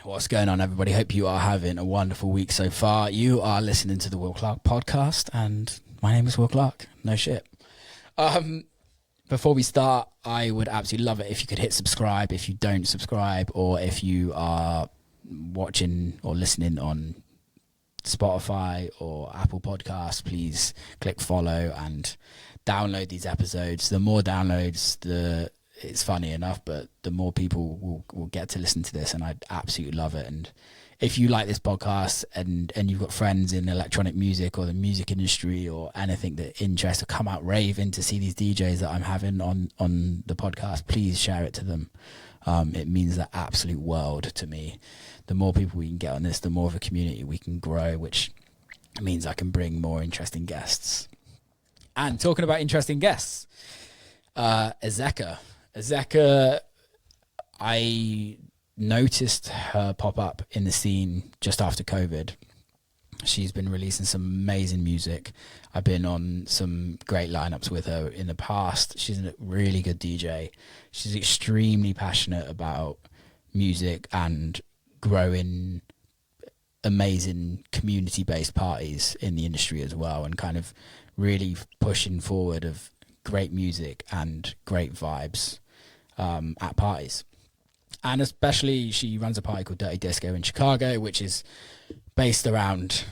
What's going on, everybody? Hope you are having a wonderful week so far. You are listening to the Will Clark podcast, and my name is Will Clark. No shit. Before we start, I would absolutely love it if you could hit subscribe if you don't subscribe, or if you are watching or listening on Spotify or Apple Podcasts, please click follow and download these episodes. The more downloads, it's funny enough, but the more people will get to listen to this, and I'd absolutely love it. And if you like this podcast and you've got friends in electronic music or the music industry or anything that interests, or come out raving to see these DJs that I'm having on the podcast, please share it to them. It means the absolute world to me. The more people we can get on this, the more of a community we can grow, which means I can bring more interesting guests. And talking about interesting guests, Azzecca, I noticed her pop up in the scene just after COVID. She's been releasing some amazing music. I've been on some great lineups with her in the past. She's a really good DJ. She's extremely passionate about music and growing amazing community-based parties in the industry as well, and kind of really pushing forward of great music and great vibes at parties. And especially she runs a party called Dirty Disco in Chicago, which is based around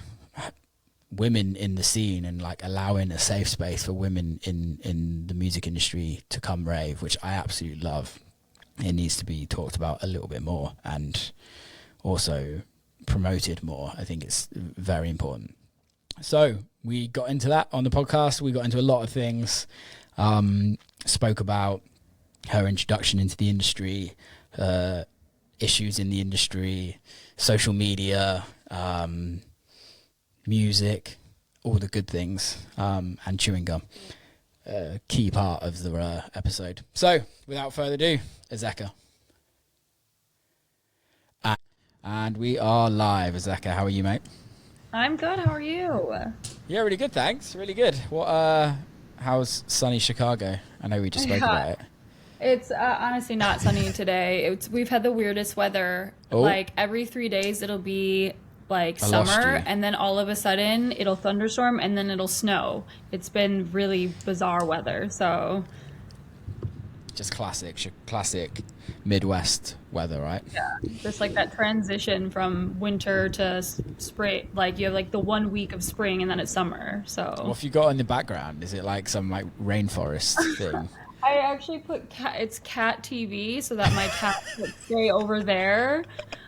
women in the scene and like allowing a safe space for women in the music industry to come rave, which I absolutely love. It needs to be talked about a little bit more and also promoted more. I think it's very important. So we got into that on the podcast. We got into a lot of things. Spoke about her introduction into the industry, issues in the industry, social media, music, all the good things, and chewing gum. Key part of the episode. So without further ado, Azzecca. And we are live. Azzecca, how are you, mate? I'm good. How are you? Yeah, really good, thanks. Really good. How's sunny Chicago? I know we just spoke about it. It's honestly not sunny today. We've had the weirdest weather. Oh. Like every 3 days it'll be like I lost summer, you. and then all of a sudden it'll thunderstorm, and then it'll snow. It's been really bizarre weather. So Just classic Midwest weather, right? yeah, just like that transition from winter to spring. Like you have like the 1 week of spring, and then it's summer. So What have you got in the background? Is it like some like rainforest thing? I actually put it's cat TV so that my cat would stay over there.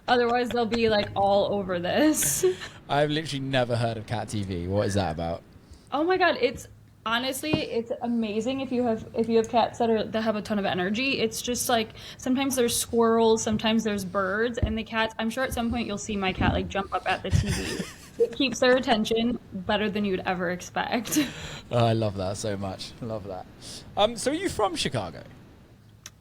Otherwise, they'll be like all over this. I've literally never heard of Cat TV. What is that about? Oh my God, it's amazing if you have cats that have a ton of energy. It's just like sometimes there's squirrels, sometimes there's birds, and the cats. I'm sure at some point you'll see my cat like jump up at the TV. It keeps their attention better than you'd ever expect. Oh, I love that so much. I love that. So are you from Chicago?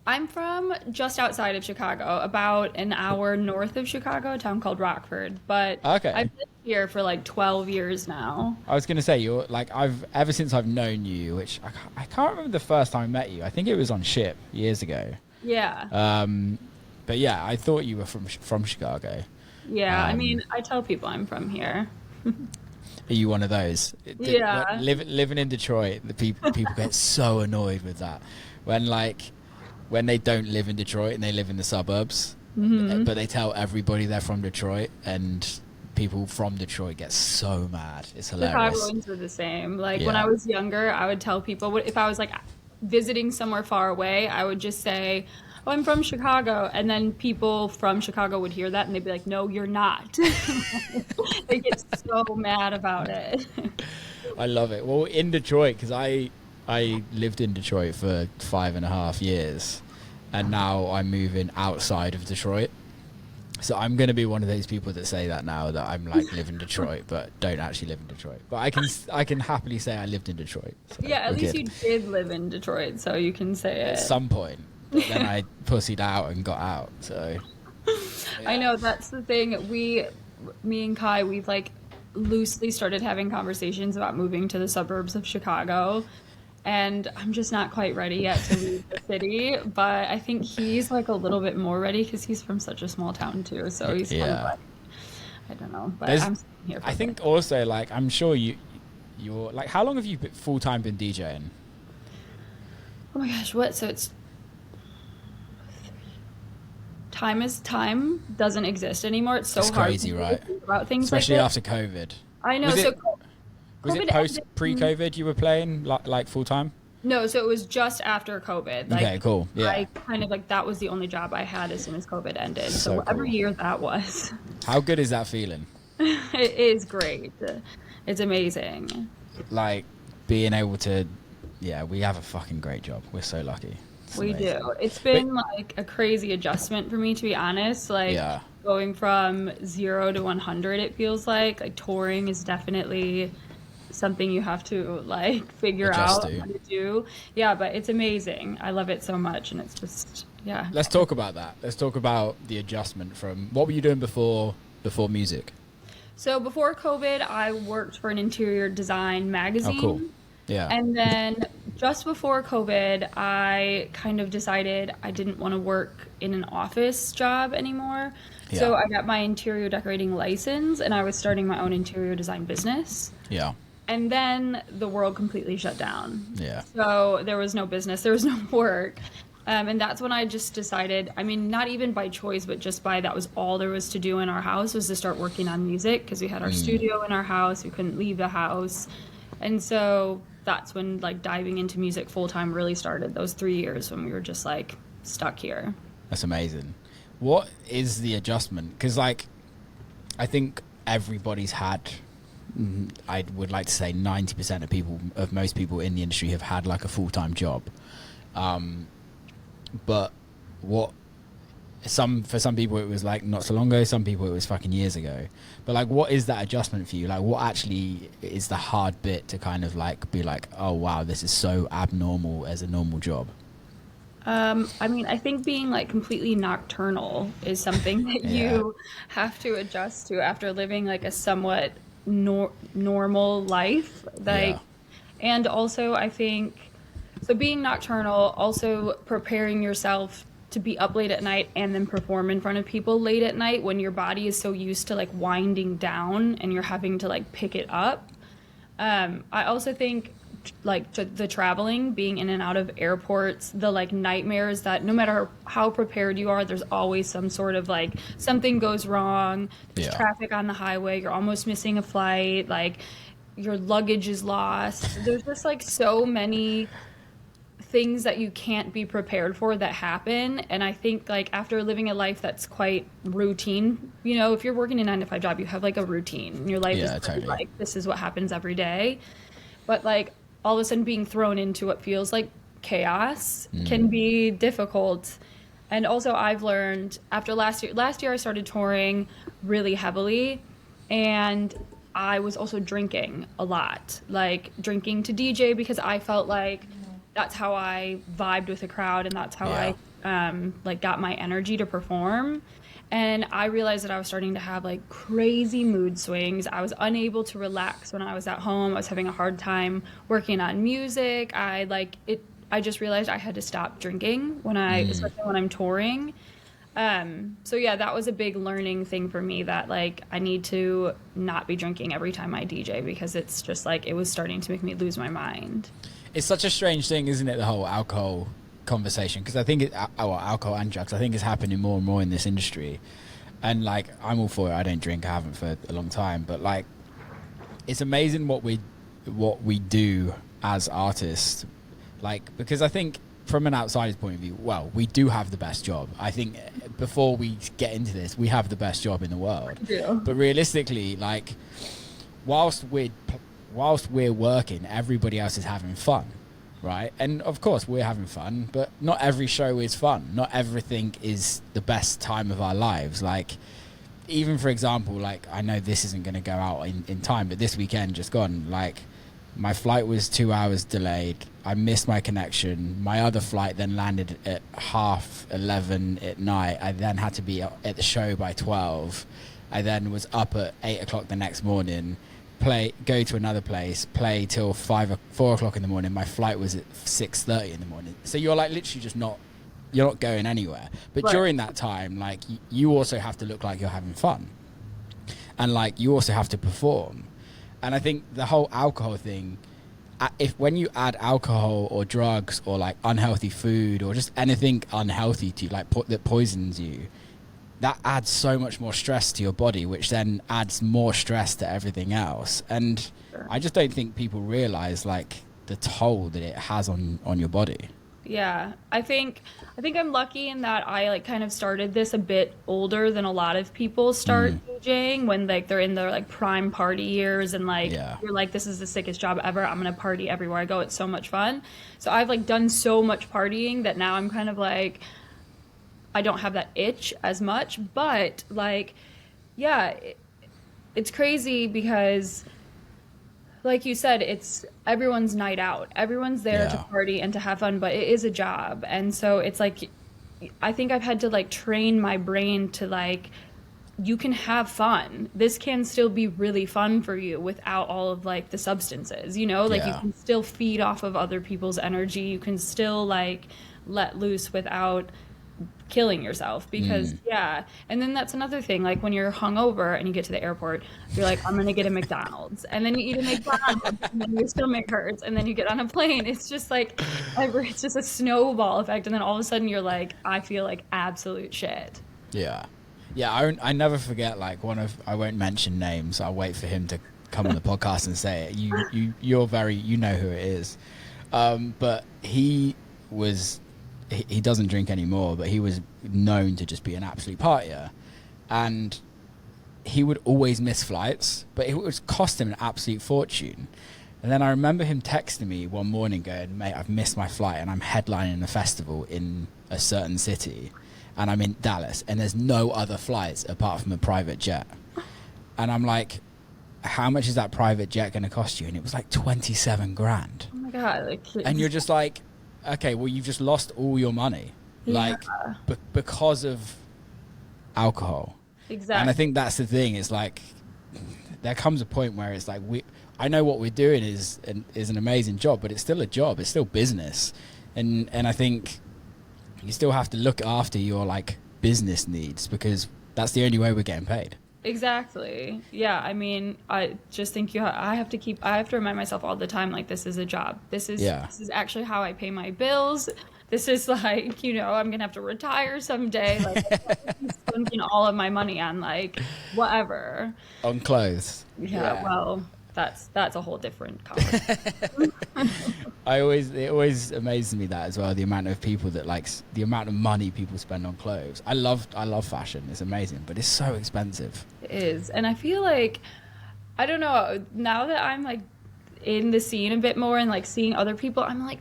I'm from just outside of Chicago, about an hour north of Chicago, a town called Rockford. But Okay. I've been here for like 12 years now. I was going to say, you're like, ever since I've known you, which I can't remember the first time I met you. I think it was on Ship years ago. Yeah. But yeah, I thought you were from Chicago. Yeah, I mean, I tell people I'm from here. Are you one of those? Yeah. Living in Detroit, the people get so annoyed with that when they don't live in Detroit and they live in the suburbs, but they tell everybody they're from Detroit, and people from Detroit get so mad. It's hilarious. Chicagoans are the same. Like Yeah. when I was younger, I would tell people if I was like visiting somewhere far away, I would just say, "Oh, I'm from Chicago," and then people from Chicago would hear that and they'd be like, "No, you're not." They get so mad about it. I love it. Well, in Detroit, because I lived in Detroit for 5.5 years, and now I'm moving outside of Detroit. So I'm going to be one of those people that say that now, that I'm like live in Detroit, but don't actually live in Detroit. But I can happily say I lived in Detroit. So Yeah, at we're least good. you did live in Detroit, so you can say At it. some point. But then I pussied out and got out. So I know, that's the thing. Me and Kai, we've like loosely started having conversations about moving to the suburbs of Chicago. and I'm just not quite ready yet to leave the city. But I think he's like a little bit more ready because he's from such a small town too. So he's kind of like, I don't know, but I'm here for I think also, like, I'm sure you're like, how long have you full-time been DJing? Oh my gosh, what? So it's time doesn't exist anymore. It's so It's hard crazy, to right? think about things Especially like after COVID. I know. Was So it, was it pre-COVID you were playing like full-time? No, so it was just after COVID. Like, okay, cool. Yeah. I kind of like that was the only job I had as soon as COVID ended. So So whatever cool. year that was. How good is that feeling? It is great. It's amazing. Like being able to, yeah, we have a fucking great job. We're so lucky. It's We amazing. do. It's been like a crazy adjustment for me, to be honest. Like Yeah. going from 0 to 100, it feels like touring is definitely something you have to like figure Adjust out to. how to do. Yeah, but it's amazing. I love it so much, and it's just yeah. Let's talk about that. Let's talk about the adjustment from what were you doing before music? So before COVID, I worked for an interior design magazine. Oh, cool. Yeah. And then just before COVID, I kind of decided I didn't want to work in an office job anymore. So Yeah. I got my interior decorating license and I was starting my own interior design business. Yeah. And then the world completely shut down. Yeah. So there was no business, there was no work. And that's when I just decided, I mean, not even by choice, but just by that was all there was to do in our house was to start working on music because we had our studio in our house. We couldn't leave the house. And so that's when like diving into music full time really started, those 3 years when we were just like stuck here. That's amazing. What is the adjustment? Because like, I think everybody's had, I would like to say 90% of most people in the industry have had like a full-time job. But for some people it was like not so long ago, some people it was fucking years ago. But like, what is that adjustment for you? Like, what actually is the hard bit to kind of like be like, oh wow, this is so abnormal as a normal job? I mean, I think being like completely nocturnal is something that you have to adjust to after living like a somewhat normal life. Like, Yeah. and also I think, so being nocturnal, also preparing yourself to be up late at night and then perform in front of people late at night when your body is so used to like winding down and you're having to like pick it up. I also think like the traveling, being in and out of airports, the like nightmares that no matter how prepared you are, there's always some sort of like something goes wrong. There's traffic on the highway. You're almost missing a flight. Like your luggage is lost. There's just like so many things that you can't be prepared for that happen. And I think like after living a life that's quite routine, you know, if you're working a 9 to 5 job, you have like a routine and your life is pretty, like this is what happens every day. But like all of a sudden being thrown into what feels like chaos can be difficult. And also I've learned after last year I started touring really heavily, and I was also drinking a lot, like drinking to DJ because I felt like that's how I vibed with the crowd and that's how I like got my energy to perform. And I realized that I was starting to have like crazy mood swings. I was unable to relax when I was at home. I was having a hard time working on music. I just realized I had to stop drinking especially when I'm touring. So yeah, that was a big learning thing for me, that like I need to not be drinking every time I DJ because it's just like it was starting to make me lose my mind. It's such a strange thing, isn't it, the whole alcohol conversation? Because I think alcohol and drugs, I think it's happening more and more in this industry. And like, I'm all for it. I don't drink. I haven't for a long time. But like, it's amazing what we do as artists. Like, because I think from an outsider's point of view, well, we do have the best job. I think before we get into this, we have the best job in the world. Yeah. But realistically, like, whilst we're working, everybody else is having fun, right? And of course we're having fun, but not every show is fun. Not everything is the best time of our lives. Like, even for example, like, I know this isn't going to go out in time, but this weekend just gone, like, my flight was 2 hours delayed. I missed my connection. My other flight then landed at 11:30 at night. I then had to be at the show by 12. I then was up at 8 o'clock the next morning. go to another place, play till 4 o'clock in the morning. My flight was at 6:30 in the morning. So you're like literally just you're not going anywhere. But Right. during that time, like you also have to look like you're having fun, and like you also have to perform. And I think the whole alcohol thing, when you add alcohol or drugs or like unhealthy food or just anything unhealthy to you, like that poisons you, that adds so much more stress to your body, which then adds more stress to everything else. And I just don't think people realize like the toll that it has on your body. Yeah, I think I'm lucky in that I like kind of started this a bit older than a lot of people start DJing, when like they're in their like prime party years, and like you're like, this is the sickest job ever. I'm gonna party everywhere I go. It's so much fun. So I've like done so much partying that now I'm kind of like, I don't have that itch as much. But like, yeah, it's crazy because, like you said, it's everyone's night out. Everyone's there to party and to have fun, but it is a job. And so it's like, I think I've had to like train my brain to like, you can have fun. This can still be really fun for you without all of like the substances, you know, like you can still feed off of other people's energy. You can still like let loose without killing yourself, because and then that's another thing, like when you're hungover and you get to the airport, you're like, I'm gonna get a McDonald's, and then you eat a McDonald's and then your stomach hurts, and then you get on a plane. It's just like it's just a snowball effect, and then all of a sudden you're like, I feel like absolute shit. I never forget, like I won't mention names, I'll wait for him to come on the podcast and say it. You're very, you know who it is, but he doesn't drink anymore, but he was known to just be an absolute partier. And he would always miss flights, but it would cost him an absolute fortune. And then I remember him texting me one morning going, mate, I've missed my flight and I'm headlining a festival in a certain city and I'm in Dallas and there's no other flights apart from a private jet. And I'm like, how much is that private jet going to cost you? And it was like 27 grand. Oh my God. And you're just like, okay, well, you've just lost all your money, like because of alcohol. Exactly. And I think that's the thing. Is like there comes a point where it's like I know what we're doing is an amazing job, but it's still a job. It's still business, and I think you still have to look after your like business needs, because that's the only way we're getting paid. Exactly. Yeah. I mean, I just think I have to remind myself all the time, like, this is a job. This is actually how I pay my bills. This is like, you know, I'm going to have to retire someday. Like, I'm spending all of my money on like whatever. On clothes. Yeah. Well, that's a whole different conversation. It always amazes me that as well, the amount of people that the amount of money people spend on clothes. I love fashion. It's amazing, but it's so expensive. It is. And I feel like, I don't know, now that I'm like in the scene a bit more and like seeing other people, I'm like,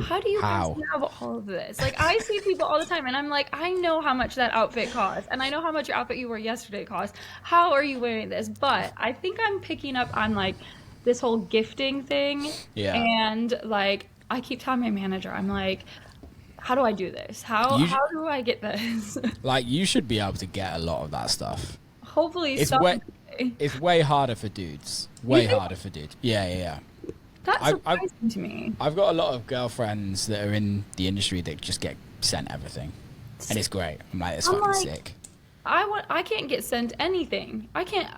how do you guys have all of this? Like, I see people all the time and I'm like, I know how much that outfit costs and I know how much your outfit you wore yesterday cost. How are you wearing this? But I think I'm picking up on like this whole gifting thing. And like, I keep telling my manager, I'm like, how do I do this? How do I get this? Like, you should be able to get a lot of that stuff. Hopefully it's way harder for dudes. Way harder for dudes. Yeah. That's surprising to me. I've got a lot of girlfriends that are in the industry that just get sent everything. And it's great. I'm like, it's fucking sick. I can't get sent anything. I can't.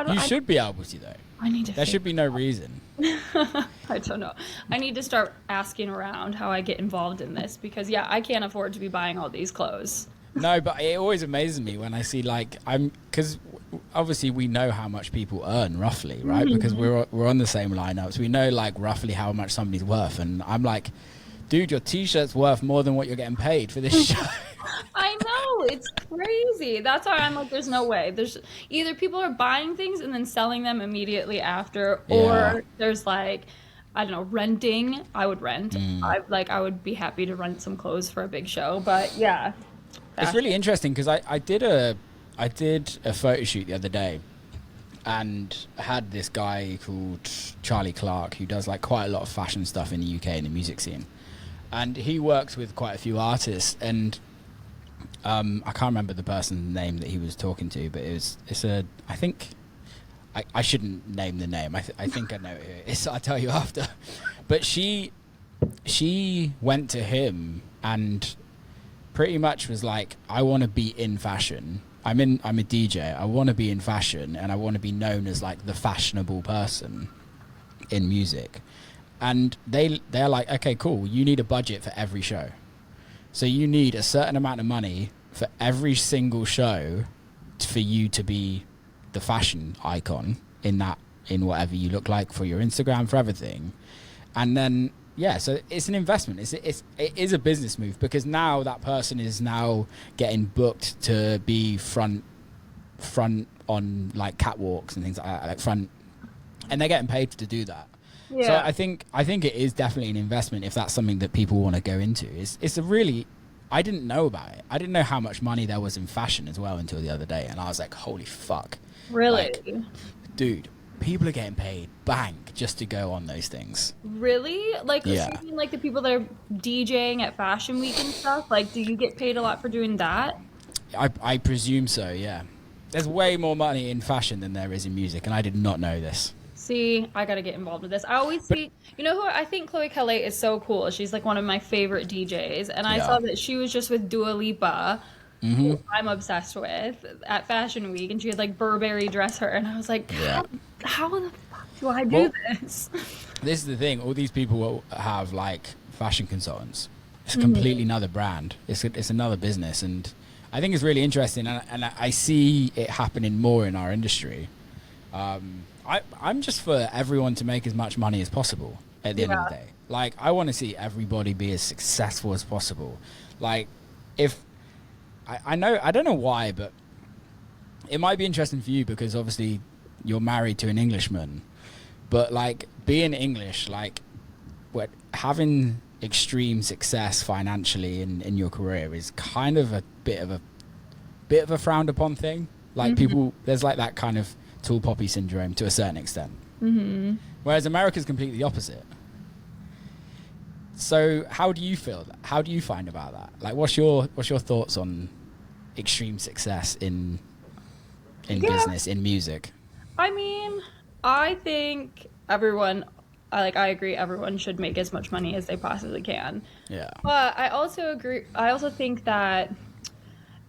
You should be able to, though. I need to. There should be no reason. I don't know. I need to start asking around how I get involved in this, because I can't afford to be buying all these clothes. No, but it always amazes me when I see because obviously we know how much people earn roughly, right? Mm-hmm. Because we're on the same lineups. We know like roughly how much somebody's worth, and I'm like, dude, your t-shirt's worth more than what you're getting paid for this show. I know, it's crazy. That's why I'm like, there's no way. There's either people are buying things and then selling them immediately after, or there's like, I don't know, renting. I would rent. I would be happy to rent some clothes for a big show, but yeah. It's really interesting because I did a photo shoot the other day and had this guy called Charlie Clark who does like quite a lot of fashion stuff in the UK in the music scene, and he works with quite a few artists, and I can't remember the person's name that he was talking to, but I think I shouldn't name the name. I think I know who it is. I'll tell you after. But she went to him and pretty much was like, I want to be in fashion. I'm a DJ. I want to be in fashion, and I want to be known as like the fashionable person in music. And they're like, okay, cool. You need a budget for every show. So you need a certain amount of money for every single show for you to be the fashion icon in whatever you look like, for your Instagram, for everything. And then, yeah, so it's an investment. It is a business move, because now that person is now getting booked to be front on like catwalks and things like that, like front, and they're getting paid to do that. Yeah. So I think it is definitely an investment if that's something that people want to go into. It's a really, I didn't know about it. I didn't know how much money there was in fashion as well until the other day, and I was like, holy fuck. Really? Like, dude, people are getting paid bank just to go on those things. Really? Like, yeah. So you mean like the people that are DJing at Fashion Week and stuff? Like, do you get paid a lot for doing that? I presume so, yeah. There's way more money in fashion than there is in music, and I did not know this. See, I gotta get involved with this. I always see, you know who I think Chloe Calais is so cool. She's like one of my favorite DJs, and I saw that she was just with Dua Lipa, who I'm obsessed with, at Fashion Week, and she had like Burberry dress her, and I was like, how the fuck do I do this? This is the thing. All these people will have like fashion consultants. It's a completely another brand. It's another business, and I think it's really interesting, and I see it happening more in our industry. I'm just for everyone to make as much money as possible at the end of the day. Like, I want to see everybody be as successful as possible. Like, if I don't know why, but it might be interesting for you because obviously you're married to an Englishman. But like, being English, like, having extreme success financially in your career is kind of a bit of a frowned upon thing. Like, people, there's like that kind of tall poppy syndrome to a certain extent. Whereas America's completely the opposite. So how do you feel? How do you find about that? Like, what's your thoughts on extreme success in business, in music? I mean, I think I agree everyone should make as much money as they possibly can. Yeah. But I also think that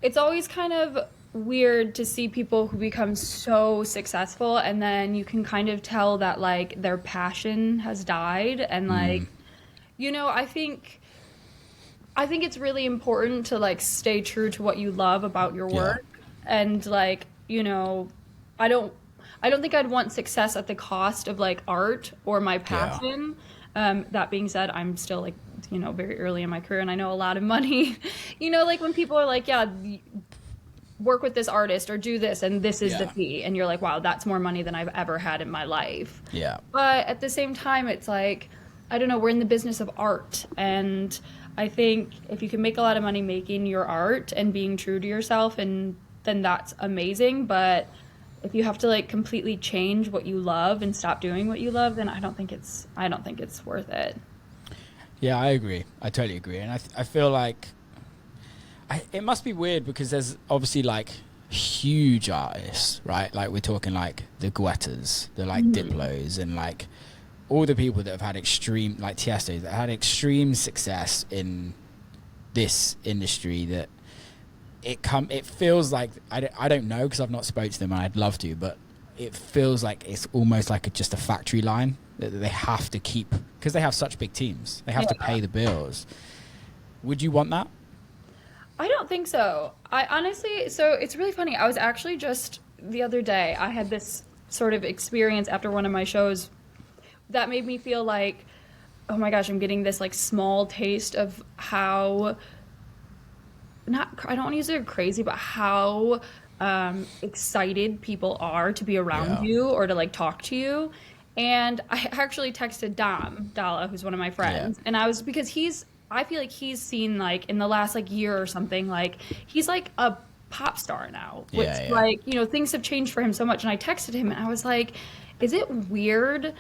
it's always kind of weird to see people who become so successful and then you can kind of tell that like their passion has died, and like you know, I think it's really important to like stay true to what you love about your work. And like, you know, I don't think I'd want success at the cost of like art or my passion. That being said, I'm still like, you know, very early in my career and I know a lot of money. You know, like when people are like, work with this artist or do this and this is the fee, and you're like, wow, that's more money than I've ever had in my life. But at the same time, it's like, I don't know, we're in the business of art, and I think if you can make a lot of money making your art and being true to yourself, and then that's amazing. But if you have to like completely change what you love and stop doing what you love, then I don't think it's worth it. Yeah, I agree. I totally agree. And I feel like it must be weird because there's obviously like huge artists, right? Like we're talking like the Guettas, the like Diplos, and like all the people that have had extreme, like Tiesto, that had extreme success in this industry. That it feels like, I don't know because I've not spoke to them and I'd love to, but it feels like it's almost like just a factory line that they have to keep because they have such big teams. They have to pay the bills. Would you want that? I don't think so. I honestly, so it's really funny. I was actually just the other day, I had this sort of experience after one of my shows that made me feel like, oh my gosh, I'm getting this like small taste of how, I don't want to use the word crazy, but how excited people are to be around you or to like talk to you. And I actually texted Dalla, who's one of my friends, and because I feel like he's seen like in the last like year or something, like he's like a pop star now, which like, you know, things have changed for him so much. And I texted him and I was like, is it weird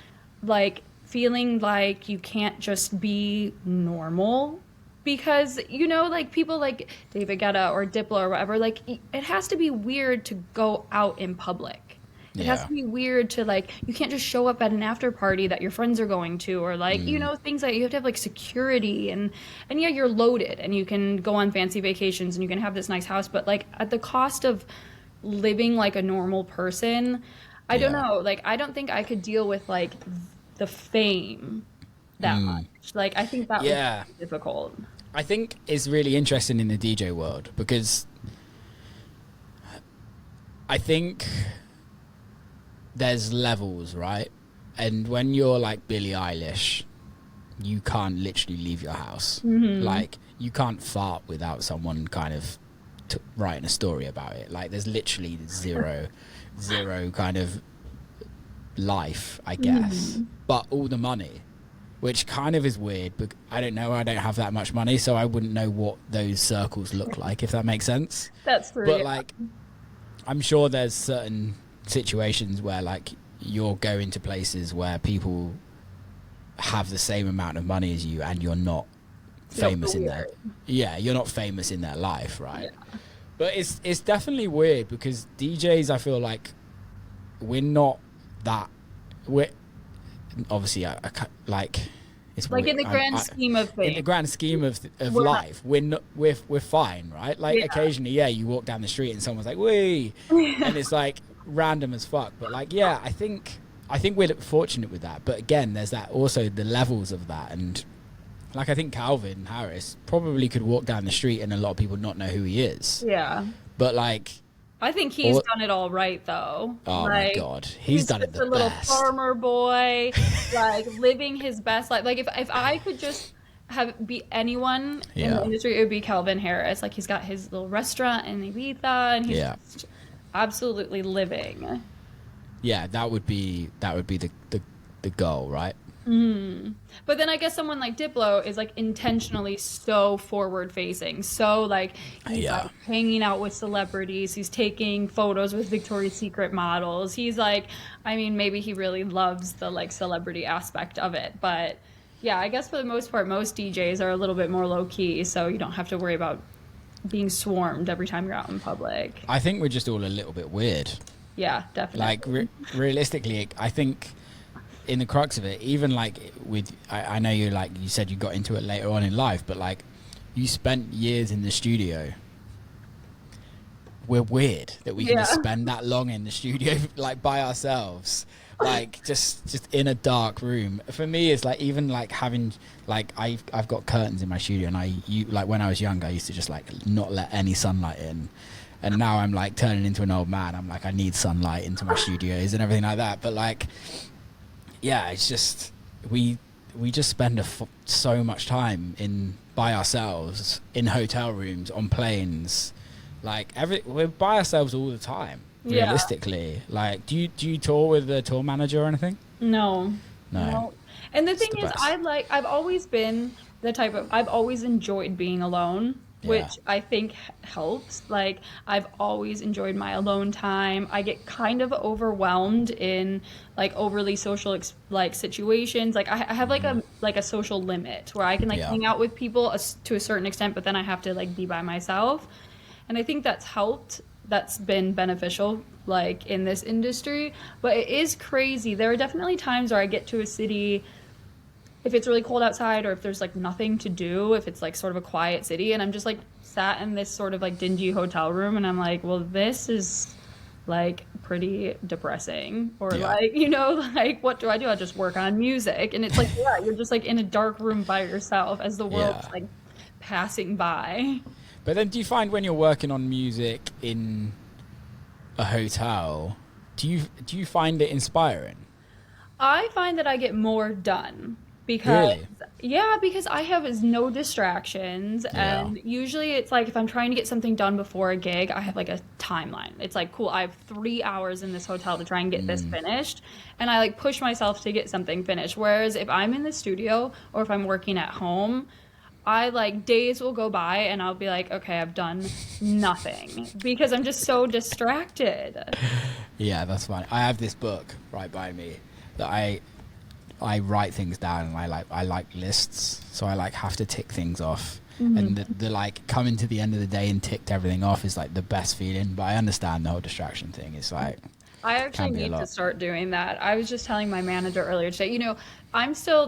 like feeling like you can't just be normal? Because, you know, like people like David Guetta or Diplo or whatever, like it has to be weird to go out in public. It has to be weird to like, you can't just show up at an after party that your friends are going to, or like, you know, things like you have to have like security and yeah, you're loaded and you can go on fancy vacations and you can have this nice house, but like at the cost of living like a normal person, I don't know. Like, I don't think I could deal with like the fame that much. Like, I think that would be difficult. I think it's really interesting in the DJ world because I think there's levels, right? And when you're like Billie Eilish, you can't literally leave your house. Like, you can't fart without someone kind of writing a story about it. Like, there's literally zero kind of life, I guess. But all the money, which kind of is weird, but I don't know. I don't have that much money, so I wouldn't know what those circles look like, if that makes sense. That's true. But like, I'm sure there's certain situations where like you're going to places where people have the same amount of money as you and you're not famous in their you're not famous in their life, right? But it's definitely weird because DJs, I feel like we're obviously like it's like weird. in the grand scheme of things, in the grand scheme of life, we're fine, right? Like occasionally you walk down the street and someone's like wee and it's like random as fuck, but like I think we're fortunate with that. But again, there's that also the levels of that, and like I think Calvin Harris probably could walk down the street and a lot of people not know who he is. But like, I think he's done it all right, though. Oh like, my God, he's done it the best. A little farmer boy, like living his best life. Like if I could just be anyone in the industry, it would be Calvin Harris. Like, he's got his little restaurant in Ibiza, and he's just absolutely living. Yeah, that would be the goal, right? But then I guess someone like Diplo is like intentionally so forward facing, so like he's like hanging out with celebrities, he's taking photos with Victoria's Secret models, he's like, I mean, maybe he really loves the like celebrity aspect of it, but I guess for the most part most DJs are a little bit more low key, so you don't have to worry about being swarmed every time you're out in public. I think we're just all a little bit weird. Yeah, definitely. Like realistically, I think in the crux of it, even like with, I know you said you got into it later on in life, but like you spent years in the studio. We're weird that we can just spend that long in the studio, like by ourselves, like just in a dark room. For me, it's like even like having like I've got curtains in my studio, and like when I was younger, I used to just like not let any sunlight in. And now I'm like turning into an old man. I'm like, I need sunlight into my studios and everything like that. But like, it's just we just spend so much time by ourselves in hotel rooms, on planes, like we're by ourselves all the time. Realistically, like, do you tour with a tour manager or anything? No. And the thing is, I've always been the type of, I've always enjoyed being alone. Which I think helps. Like, I've always enjoyed my alone time. I get kind of overwhelmed in like overly social like situations. Like I have like a social limit where I can like hang out with people to a certain extent, but then I have to like be by myself. And I think that's helped. That's been beneficial like in this industry. But it is crazy. There are definitely times where I get to a city, if it's really cold outside or if there's like nothing to do, if it's like sort of a quiet city, and I'm just like sat in this sort of like dingy hotel room, and I'm like, well, this is like pretty depressing, or like, you know, like what do? I just work on music, and it's like you're just like in a dark room by yourself as the world's like passing by. But then do you find when you're working on music in a hotel, do you find it inspiring? I find that I get more done. Because because I have no distractions, and usually it's like if I'm trying to get something done before a gig, I have like a timeline. It's like, cool, I have 3 hours in this hotel to try and get this finished, and I like push myself to get something finished. Whereas if I'm in the studio or if I'm working at home, I like days will go by and I'll be like, okay, I've done nothing because I'm just so distracted. Yeah, that's fine. I have this book right by me that I write things down, and I like lists, so I like have to tick things off. And the like coming to the end of the day and ticked everything off is like the best feeling. But I understand the whole distraction thing. It's like I actually can be a need to lot. start doing that. I was just telling my manager earlier today,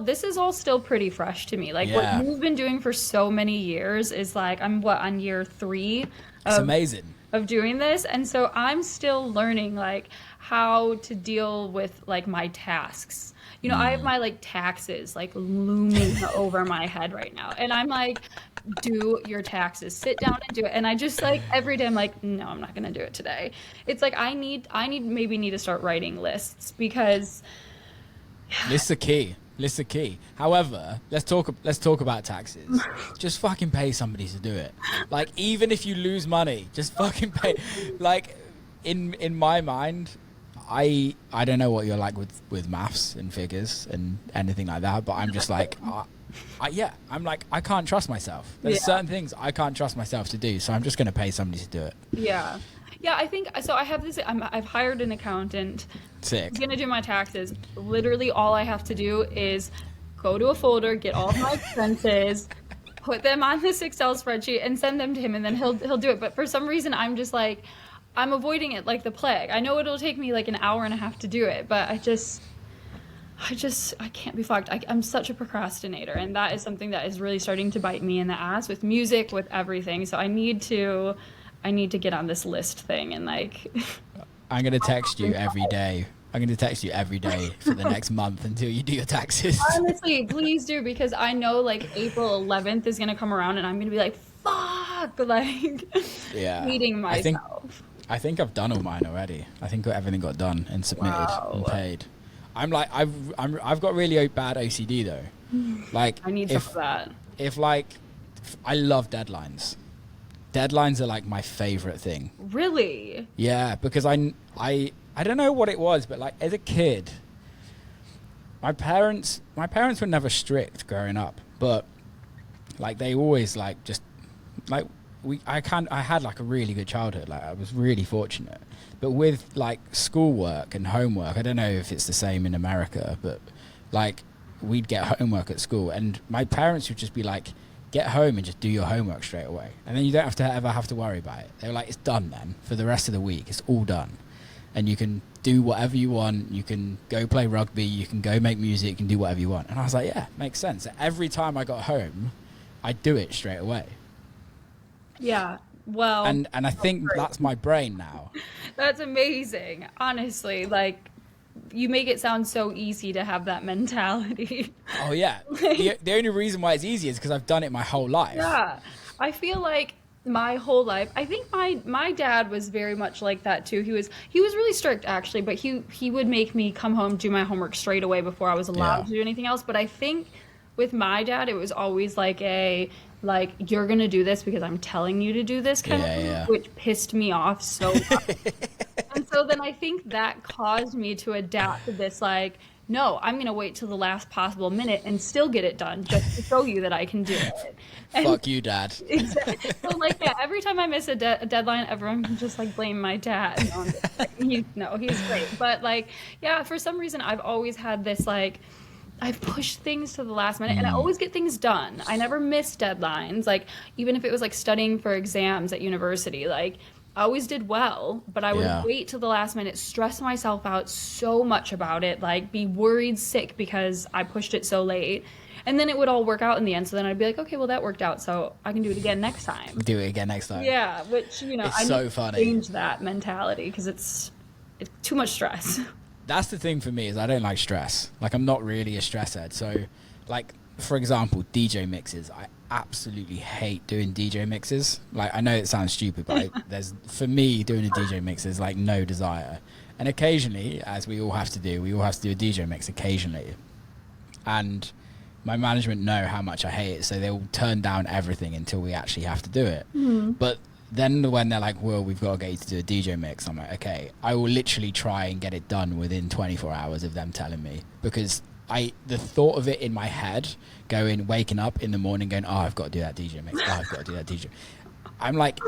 this is all still pretty fresh to me. Like what Yeah, you've been doing for so many years is like, on year 3 it's of amazing. doing this. And so I'm still learning like how to deal with like my tasks. I have my like taxes like looming over my head right now. And I'm like, do your taxes, sit down and do it. And I just like every day I'm like, no, I'm not gonna do it today. It's like maybe need to start writing lists because Lists are key. Lists are key. However, let's talk about taxes. Just fucking pay somebody to do it. Like, even if you lose money, just fucking pay. Like, in my mind, I don't know what you're like with maths and figures and anything like that, but I'm just like, I'm like, I can't trust myself. There's certain things I can't trust myself to do, so I'm just going to pay somebody to do it. yeah. Yeah, I think so. I have this. I've hired an accountant. Sick. He's gonna do my taxes. Literally, all I have to do is go to a folder, get all of my expenses, put them on this Excel spreadsheet, and send them to him, and then he'll do it. But for some reason, I'm just like, I'm avoiding it like the plague. I know it'll take me like an hour and a half to do it, but I can't be fucked. I'm such a procrastinator, and that is something that is really starting to bite me in the ass with music, with everything. So I need to get on this list thing and like. I'm going to text you every day. I'm going to text you every day for the next month until you do your taxes. Honestly, please do, because I know like April 11th is gonna come around and I'm gonna be like, fuck, like hating myself. I think I've done all mine already. I think everything got done and submitted and paid. I'm like, I've got really bad OCD though. Like, I need some of that. I love deadlines. Deadlines are like my favorite thing. Really? Yeah, because I don't know what it was, but like as a kid, my parents were never strict growing up, but like they always like just like I had like a really good childhood. Like I was really fortunate. But with like schoolwork and homework, I don't know if it's the same in America, but like we'd get homework at school and my parents would just be like, get home and just do your homework straight away. And then you don't ever have to worry about it. They were like, it's done then for the rest of the week. It's all done. And you can do whatever you want. You can go play rugby. You can go make music. You can do whatever you want. And I was like, yeah, makes sense. Every time I got home, I'd do it straight away. Yeah. Well. And I think that's my brain now. That's amazing. Honestly, like, you make it sound so easy to have that mentality. Oh, yeah. The only reason why it's easy is because I've done it my whole life. Yeah. I feel like my whole life, I think my dad was very much like that too. He was really strict actually, but he would make me come home, do my homework straight away before I was allowed to do anything else. But I think with my dad, it was always like you're going to do this because I'm telling you to do this kind of thing, which pissed me off so much. And so then I think that caused me to adapt to this, like, no, I'm going to wait till the last possible minute and still get it done just to show you that I can do it. And fuck you, Dad. Exactly. So, like, yeah, every time I miss a deadline, everyone can just, like, blame my dad. No, he's great. But, like, yeah, for some reason, I've always had this, like, I've pushed things to the last minute and I always get things done. I never miss deadlines. Like, even if it was, like, studying for exams at university, like, I always did well, but I would wait till the last minute, stress myself out so much about it, like be worried sick because I pushed it so late. And then it would all work out in the end. So then I'd be like, okay, well, that worked out. So I can do it again next time. Do it again next time. Yeah, which, it's I so need funny. to change that mentality because it's too much stress. That's the thing for me is I don't like stress. Like, I'm not really a stress head. So, like, for example, DJ mixes. I absolutely hate doing DJ mixes. Like, I know it sounds stupid, but for me, doing a DJ mix is like no desire. And occasionally, as we all have to do a DJ mix occasionally. And my management know how much I hate it, so they'll turn down everything until we actually have to do it. But then when they're like, well, we've got to get you to do a DJ mix, I'm like, okay, I will literally try and get it done within 24 hours of them telling me, because the thought of it in my head, waking up in the morning going, oh, I've got to do that DJ mix. Oh, I've got to do that DJ. I'm like,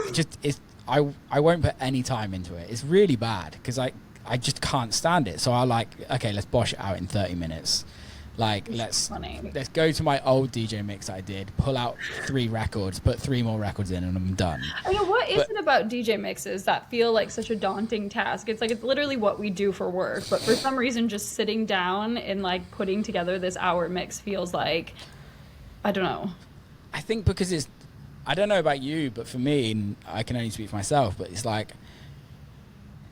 I won't put any time into it. It's really bad because I just can't stand it. So I like, okay, let's bosh it out in 30 minutes. Like, let's go to my old DJ mix I did, pull out 3 records, put 3 more records in, and I'm done. I know, what is it about DJ mixes that feel like such a daunting task? It's like, it's literally what we do for work, but for some reason, just sitting down and like putting together this hour mix feels like, I don't know. I think because it's, I don't know about you, but for me, and I can only speak for myself, but it's like,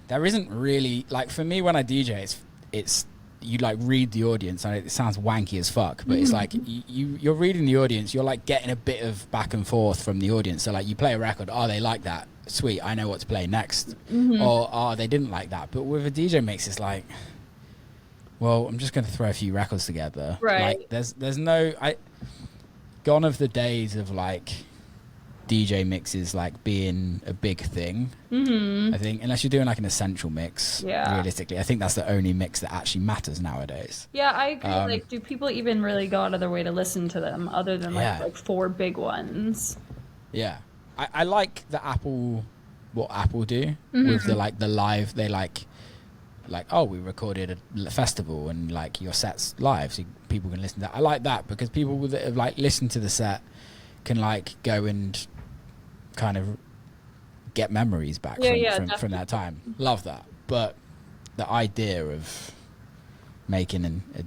there isn't really, like, for me when I DJ, it's you like read the audience, and it sounds wanky as fuck, but it's like you're reading the audience, you're like getting a bit of back and forth from the audience. So like you play a record, oh, they like that, sweet, I know what to play next. Or oh, they didn't like that. But with a DJ mix, it's like, well, I'm just going to throw a few records together. Right. Like there's no, gone of the days of like DJ mixes like being a big thing. I think unless you're doing like an essential mix, realistically, I think that's the only mix that actually matters nowadays. Yeah, I agree. Like, do people even really go out of their way to listen to them other than like 4 big ones? Yeah, I like the what Apple do with the like the live. They like oh, we recorded a festival and like your set's live, so people can listen to that. I like that because people that have like listened to the set can like go and kind of get memories back from that time. Love that. But the idea of making a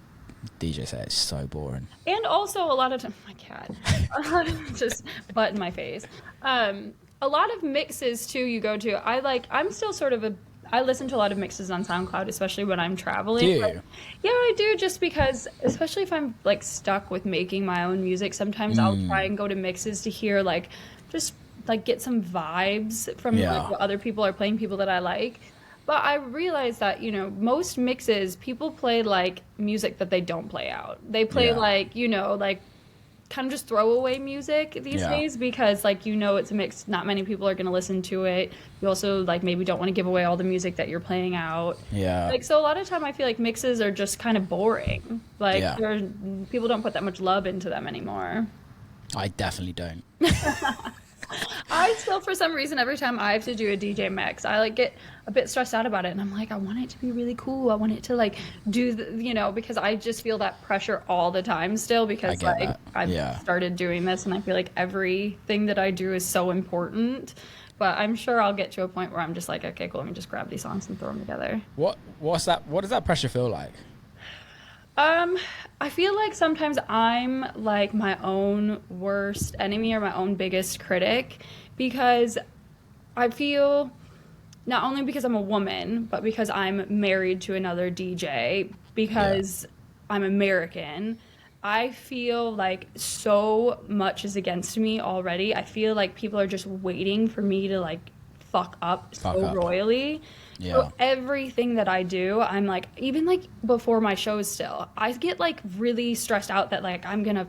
DJ set is so boring. And also a lot of time, my cat just butt in my face. A lot of mixes too you go to, I'm still sort of I listen to a lot of mixes on SoundCloud, especially when I'm traveling. Do you? Yeah, I do, just because, especially if I'm like stuck with making my own music, sometimes I'll try and go to mixes to hear like, just like get some vibes from like what other people are playing, people that I like. But I realize that, you know, most mixes, people play like music that they don't play out. They play like, you know, like kind of just throwaway music these days, because like, you know, it's a mix, not many people are going to listen to it. You also like maybe don't want to give away all the music that you're playing out. Like, so a lot of time I feel like mixes are just kind of boring. Like people don't put that much love into them anymore. I definitely don't. I still, for some reason, every time I have to do a DJ mix, I like get a bit stressed out about it, and I'm like, I want it to be really cool. I want it to like do the, you know, because I just feel that pressure all the time still, because like I've started doing this, and I feel like everything that I do is so important. But I'm sure I'll get to a point where I'm just like, okay, cool, let me just grab these songs and throw them together. What does that pressure feel like? I feel like sometimes I'm like my own worst enemy or my own biggest critic, because I feel, not only because I'm a woman, but because I'm married to another DJ, because I'm American, I feel like so much is against me already. I feel like people are just waiting for me to like fuck up royally. So everything that I do, I'm like, even like before my shows still, I get like really stressed out that like I'm gonna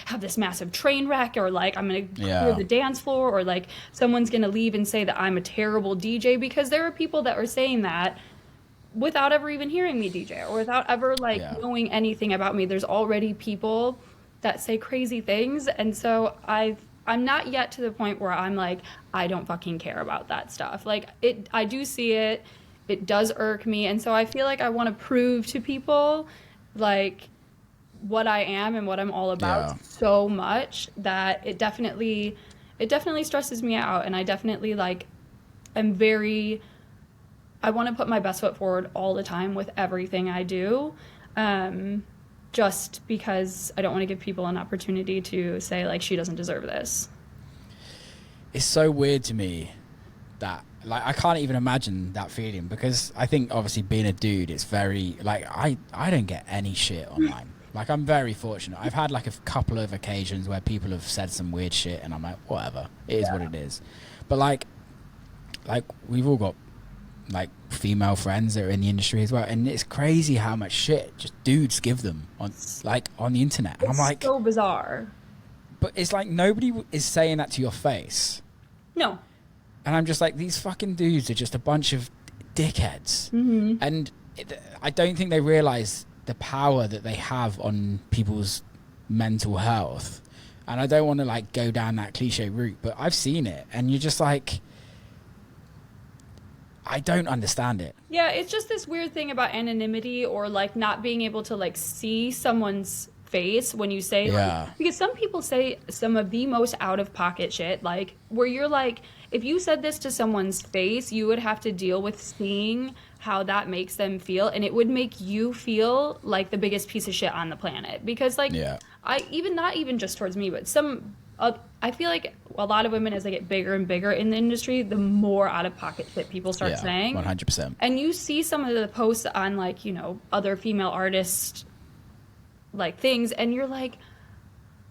have this massive train wreck, or like I'm gonna clear the dance floor, or like someone's gonna leave and say that I'm a terrible DJ, because there are people that are saying that without ever even hearing me DJ, or without ever like knowing anything about me. There's already people that say crazy things, and so I'm not yet to the point where I'm like, I don't fucking care about that stuff. Like, I do see it. It does irk me. And so I feel like I want to prove to people, like, what I am and what I'm all about so much that it definitely stresses me out. And I definitely, like, I want to put my best foot forward all the time with everything I do. Just because I don't want to give people an opportunity to say, like, she doesn't deserve this. It's so weird to me that, like, I can't even imagine that feeling, because I think, obviously, being a dude, it's very, like, I don't get any shit online. Like, I'm very fortunate. I've had, like, a couple of occasions where people have said some weird shit, and I'm like, whatever. It is what it is. But, like, we've all got, like, female friends that are in the industry as well, and it's crazy how much shit just dudes give them on the internet. And I'm like, so bizarre. But it's like nobody is saying that to your face. No. And I'm just like, these fucking dudes are just a bunch of dickheads. And I don't think they realize the power that they have on people's mental health. And I don't want to like go down that cliche route, but I've seen it, and you're just like, I don't understand it. Yeah, it's just this weird thing about anonymity, or like not being able to like see someone's face when you say because some people say some of the most out of pocket shit, like where you're like, if you said this to someone's face, you would have to deal with seeing how that makes them feel, and it would make you feel like the biggest piece of shit on the planet. Because like I even, not even just towards me, but some I feel like a lot of women, as they get bigger and bigger in the industry, the more out of pocket shit people start saying. 100%. And you see some of the posts on like, you know, other female artists like things, and you're like,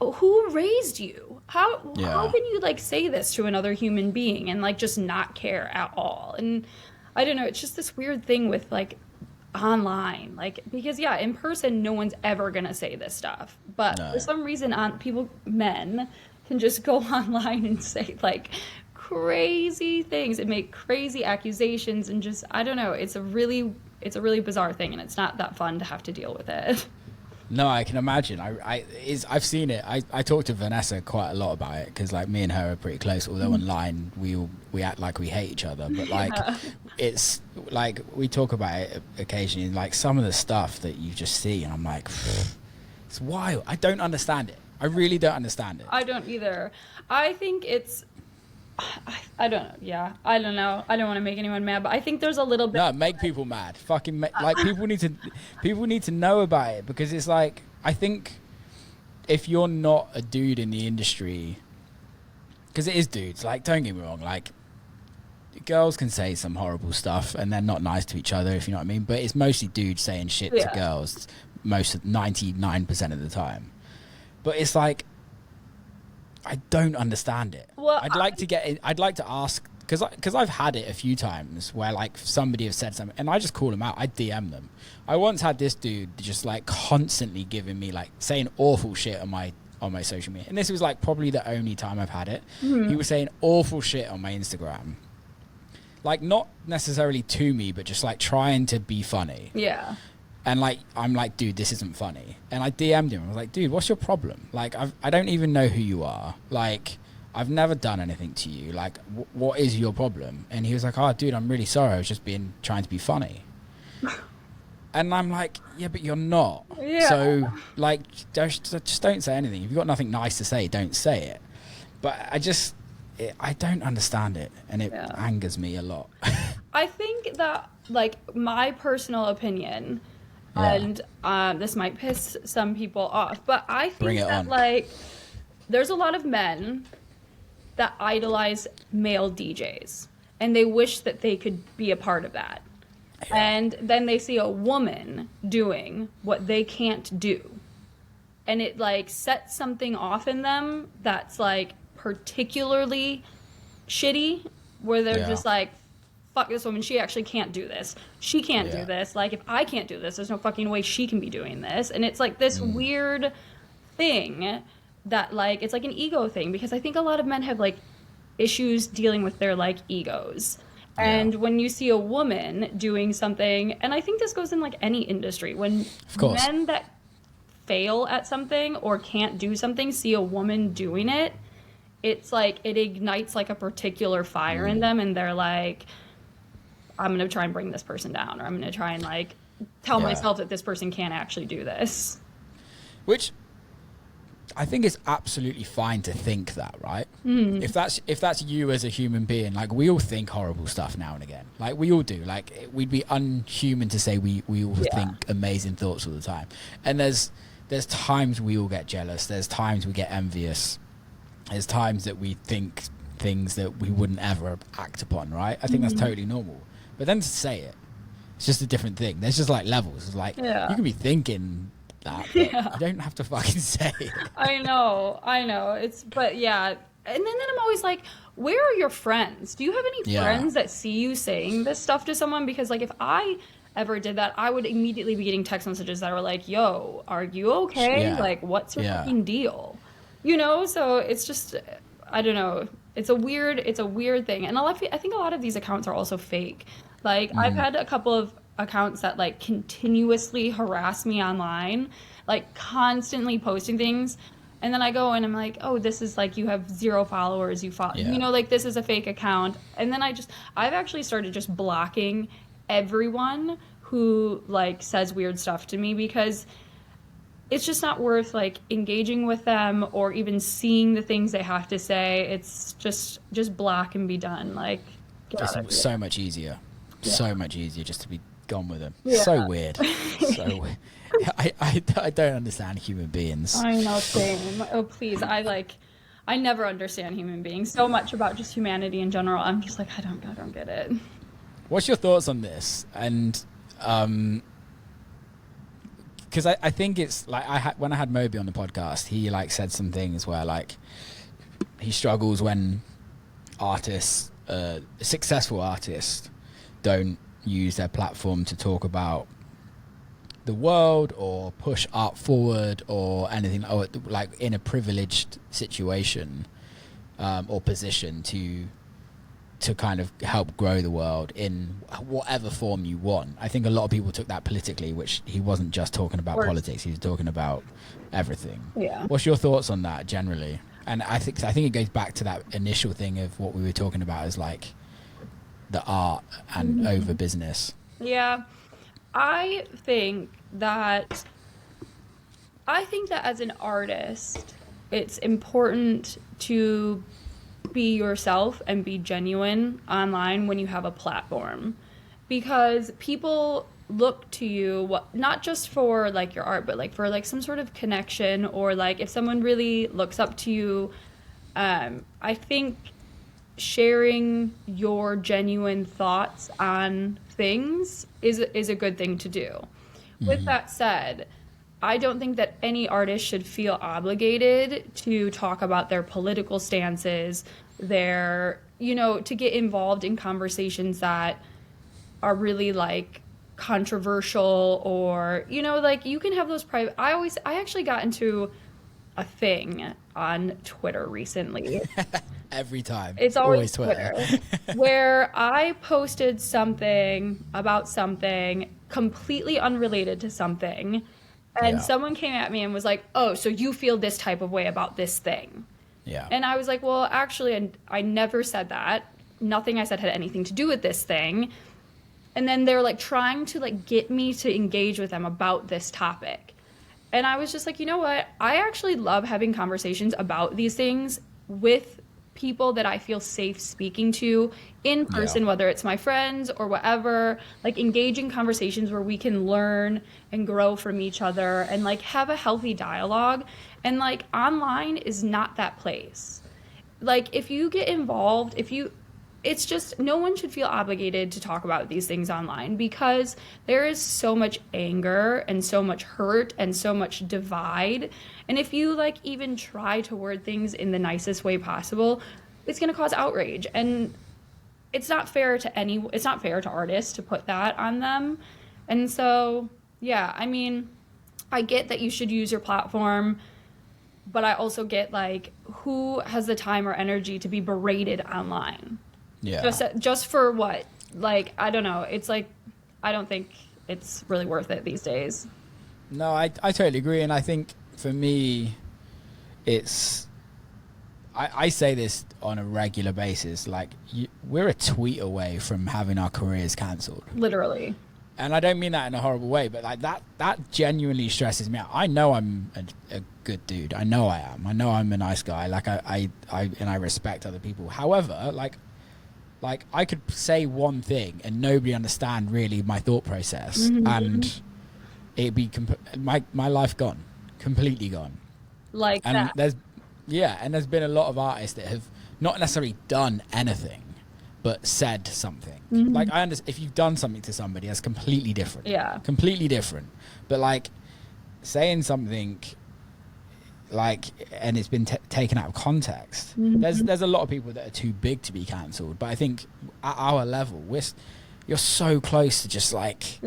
oh, who raised you? How can you like say this to another human being and like just not care at all? And I don't know, it's just this weird thing with like online, like, because in person no one's ever gonna say this stuff, but for some reason men can just go online and say like crazy things and make crazy accusations, and just, I don't know, it's a really bizarre thing, and it's not that fun to have to deal with it. No, I can imagine. I've seen it. I talk to Vanessa quite a lot about it, because like me and her are pretty close. Although online we act like we hate each other, but like it's like we talk about it occasionally. Like some of the stuff that you just see, and I'm like, it's wild. I don't understand it. I really don't understand it. I don't either. I think it's, I don't know. Yeah, I don't know. I don't want to make anyone mad, but I think there's a little bit. No, make people mad. Fucking like people need to know about it, because it's like, I think if you're not a dude in the industry, because it is dudes. Like, don't get me wrong. Like, girls can say some horrible stuff, and they're not nice to each other, if you know what I mean. But it's mostly dudes saying shit to girls, 99% of the time. But it's like, I don't understand it. Well, I'd like to ask, because I've had it a few times where like somebody has said something and I just call them out. I DM them. I once had this dude just like constantly giving me like saying awful shit on my social media, and this was like probably the only time I've had it. He was saying awful shit on my Instagram, like not necessarily to me, but just like trying to be funny. Yeah. And like, I'm like, dude, this isn't funny. And I DM'd him. I was like, dude, what's your problem? Like, I don't even know who you are. Like, I've never done anything to you. Like, what is your problem? And he was like, oh, dude, I'm really sorry. I was just trying to be funny. And I'm like, yeah, but you're not. Yeah. So, like, just don't say anything. If you've got nothing nice to say, don't say it. But I don't understand it. And it angers me a lot. I think that, like, my personal opinion... And this might piss some people off, but I think that like there's a lot of men that idolize male DJs, and they wish that they could be a part of that. Yeah. And then they see a woman doing what they can't do, and it like sets something off in them that's like particularly shitty, where they're just like, fuck this woman, she actually can't do this. She can't do this. Like, if I can't do this, there's no fucking way she can be doing this. And it's like this weird thing that, like, it's like an ego thing, because I think a lot of men have, like, issues dealing with their, like, egos. And when you see a woman doing something, and I think this goes in, like, any industry, when men that fail at something or can't do something see a woman doing it, it's like, it ignites, like, a particular fire in them, and they're like... I'm going to try and bring this person down, or I'm going to try and like tell myself that this person can't actually do this. Which I think is absolutely fine to think that, right? If that's you as a human being, like we all think horrible stuff now and again. Like we all do. Like we'd be unhuman to say we all think amazing thoughts all the time. And there's times we all get jealous. There's times we get envious. There's times that we think things that we wouldn't ever act upon, right? I think that's totally normal. But then to say it, it's just a different thing. There's just like levels. It's like you can be thinking that, but you don't have to fucking say it. I know. But and then I'm always like, where are your friends? Do you have any friends that see you saying this stuff to someone? Because like if I ever did that, I would immediately be getting text messages that were like, yo, are you okay? Like, what's your fucking deal? You know? So it's just, I don't know. It's a weird thing. And I think a lot of these accounts are also fake. Like, I've had a couple of accounts that, like, continuously harass me online, like, constantly posting things. And then I go and I'm like, oh, this is like, you have 0 followers, Yeah. you know, like this is a fake account. And then I've actually started just blocking everyone who like says weird stuff to me, because it's just not worth like engaging with them or even seeing the things they have to say. It's just block and be done. Like, get out of It's here. so much easier. So much easier just to be gone with them. Yeah. So weird. So weird. I don't understand human beings. I know, same. Oh, please. I never understand human beings. So much about just humanity in general. I'm just like, I don't get it. What's your thoughts on this? And because I think it's like when I had Moby on the podcast, he like said some things where like he struggles when artists, successful artists, don't use their platform to talk about the world or push art forward or anything, or like in a privileged situation or position to kind of help grow the world in whatever form you want. I think a lot of people took that politically, which he wasn't just talking about politics, he was talking about everything. Yeah. What's your thoughts on that generally? And I think it goes back to that initial thing of what we were talking about, is like the art and over business. Yeah. I think that as an artist, it's important to be yourself and be genuine online when you have a platform, because people look to you not just for like your art, but like for like some sort of connection, or like if someone really looks up to you. I think sharing your genuine thoughts on things is a good thing to do. With that said, I don't think that any artist should feel obligated to talk about their political stances, to get involved in conversations that are really like controversial, or, like you can have those private. I actually got into a thing on Twitter recently. Every time. It's always Twitter. Where I posted something about something completely unrelated to something, and someone came at me and was like, oh, so you feel this type of way about this thing. Yeah. And I was like, well, actually, I never said that. Nothing I said had anything to do with this thing. And then they're like trying to like get me to engage with them about this topic. And I was just like, you know what? I actually love having conversations about these things with people that I feel safe speaking to in person, whether it's my friends or whatever, like engaging conversations where we can learn and grow from each other and like have a healthy dialogue. And like online is not that place. Like if you get involved, it's just, no one should feel obligated to talk about these things online, because there is so much anger and so much hurt and so much divide. And if you like even try to word things in the nicest way possible, it's going to cause outrage. And it's not fair to artists to put that on them. And so, yeah, I mean, I get that you should use your platform, but I also get like, who has the time or energy to be berated online? Yeah. Just for what? Like, I don't know. It's like, I don't think it's really worth it these days. No, I totally agree. And I think for me, I say this on a regular basis, like we're a tweet away from having our careers cancelled. Literally. And I don't mean that in a horrible way, but like that genuinely stresses me out. I know I'm a good dude. I know I am. I know I'm a nice guy. Like I respect other people. However, like I could say one thing and nobody understand really my thought process, and it'd be my life gone, completely gone. Like and that. There's been a lot of artists that have not necessarily done anything, but said something. Like I understand if you've done something to somebody, that's completely different. Yeah. Completely different. But like saying something like, and it's been taken out of context. There's a lot of people that are too big to be cancelled, but I think at our level, you're so close to just like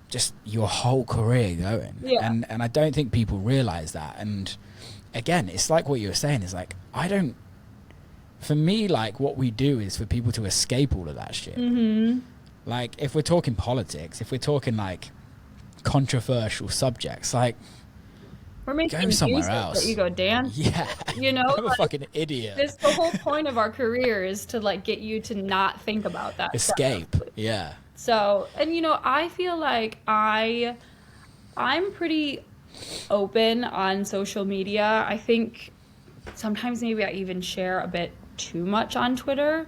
just your whole career going. And I don't think people realize that. And again, it's like what you were saying, is like for me, like what we do is for people to escape all of that shit. Like if we're talking politics, if we're talking like controversial subjects, like We're making Go somewhere music else. that you go dance. Yeah. You know, I'm a like, fucking idiot. this the whole point of our career is to like get you to not think about that Escape. stuff. Yeah. So, and you know, I feel like I'm pretty open on social media. I think sometimes maybe I even share a bit too much on Twitter.